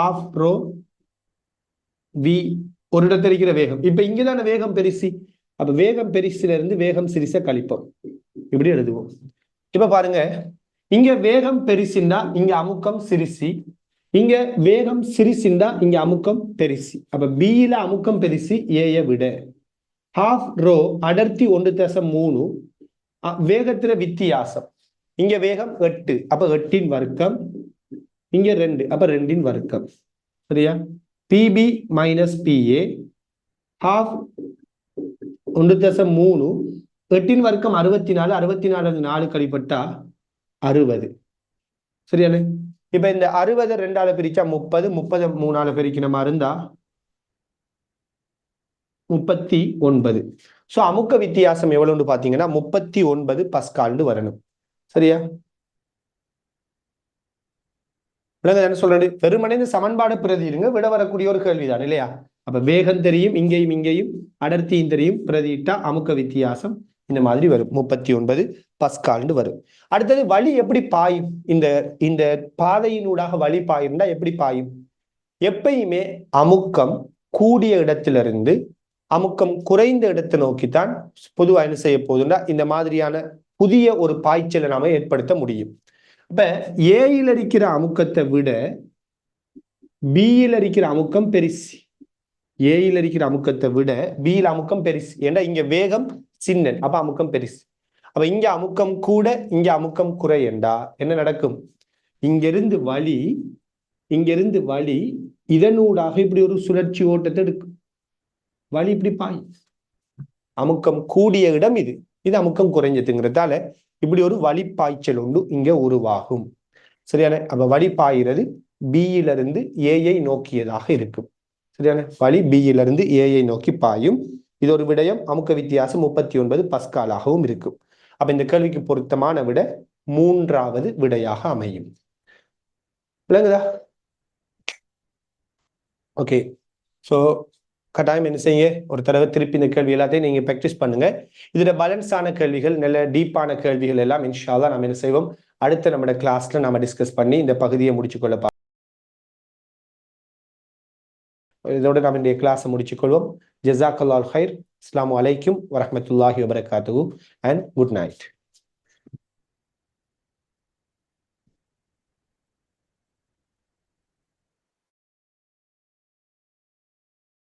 ½ ரோ வி ஒரு இடத்துல இருக்கிற வேகம். இப்ப இங்கதான வேகம் பெருசி. அப்ப வேகம் பெருசில இருந்து வேகம் சிறிச கழிப்போம். இப்படி எழுதுவோம். இப்ப பாருங்க, இங்க வேகம் பெருசின்னா இங்க அமுக்கம் சிறுசி, இங்க வேகம் சிறுசின்னா இங்க அமுக்கம் பெருசி. அப்ப பியில அமுக்கம் பெருசி ஏய விட. ஹாஃப் ரோ அடர்த்தி 1.3 வேகத்துல வித்தியாசம். இங்க வேகம் 8, அப்ப 8 வர்க்கம், இங்க 2, அப்ப 2 வர்க்கம். சரியா? பிபி மைனஸ் பிஏ ஹாஃப் 1.3 8 வர்க்கம் 64, 64 4 கழிப்பட்டா 60. சரியானே? இப்ப இந்த 60 2ஆல பிரிச்சா 30, 30 3ஆல பிரிக்கிற மாதிரி இருந்தா 39. சோ அமுக்க வித்தியாசம் எவ்வளவுன்னு பாத்தீங்கன்னா 39 பஸ்கால்னு வரணும். சரியா? என்ன சொல்றது? வெறுமனே இந்த சமன்பாடு பிரதியிடுங்க, விட வரக்கூடிய ஒரு கேள்விதான் இல்லையா? அப்ப வேகம் தெரியும், இங்கேயும் இங்கேயும் அடர்த்தியும் தெரியும், பிரதியிட்டா அமுக்க வித்தியாசம் இந்த மாதிரி வரும். 39 பஸ்கால்னு வரும். அடுத்தது வழி எப்படி பாயும்? இந்த இந்த பாதையினூடாக வழி பாயும்னா எப்படி பாயும்? எப்பயுமே அமுக்கம் கூடிய இடத்திலிருந்து அமுக்கம் குறைந்த இடத்தை நோக்கித்தான் பொதுவா என்ன செய்ய போகுதுன்னா இந்த மாதிரியான புதிய ஒரு பாய்ச்சலை நாம ஏற்படுத்த முடியும். இப்ப ஏயில் இருக்கிற அமுக்கத்தை விட பியில் இருக்கிற அமுக்கம் பெருசு. ஏயில் இருக்கிற அமுக்கத்தை விட பியில் அமுக்கம் பெருசு. ஏன்னா இங்க வேகம் சின்னன், அப்ப அமுக்கம் பெருசு. அப்ப இங்க அமுக்கம் கூட, இங்க அமுக்கம் குறை என்றா என்ன நடக்கும்? இங்கிருந்து வழி இதனூடாக இப்படி ஒரு சுழற்சி ஓட்டத்தை எடுக்கும். வழி இப்படி பாய். அமுக்கம் கூடிய இடம் இது, இது அமுக்கம் குறைஞ்சதுங்கிறதால இப்படி ஒரு வழிப்பாய்ச்சல் ஒன்று இங்க உருவாகும். சரியான? அப்ப வழி பாய்கிறது பியிலிருந்து ஏயை நோக்கியதாக இருக்கும். சரியான? வழி பியிலிருந்து ஏயை நோக்கி பாயும். இது ஒரு விடயம். அமுக்க வித்தியாசம் 39 பஸ்காலாகவும் இருக்கும். அப்ப இந்த கேள்விக்கு பொருத்தமான விட 3வது விடையாக அமையும். விளங்குதா? ஓகே. சோ கட்டாயம் என்ன செய்யுங்க, ஒரு தடவை திருப்பி இந்த கேள்வி எல்லாத்தையும் நீங்க பிராக்டிஸ் பண்ணுங்க. இதுல பேலன்ஸான கேள்விகள், நல்ல டீப்பான கேள்விகள் எல்லாம் இன்ஷா அல்லாஹ் நம்ம என்ன செய்வோம், அடுத்த நம்ம கிளாஸ்ல நம்ம டிஸ்கஸ் பண்ணி இந்த பகுதியை முடிச்சுக்கொள்ள பார்ப்போம். இதோட நம்ம இந்த கிளாஸை முடிச்சுக்கொள்வோம். ஜஸாக்கல்லாஹு ஹைர். அஸ்ஸலாமு அலைக்கும் வரஹ்மத்துல்லாஹி வபரகாத்துஹு அண்ட் குட் நைட்.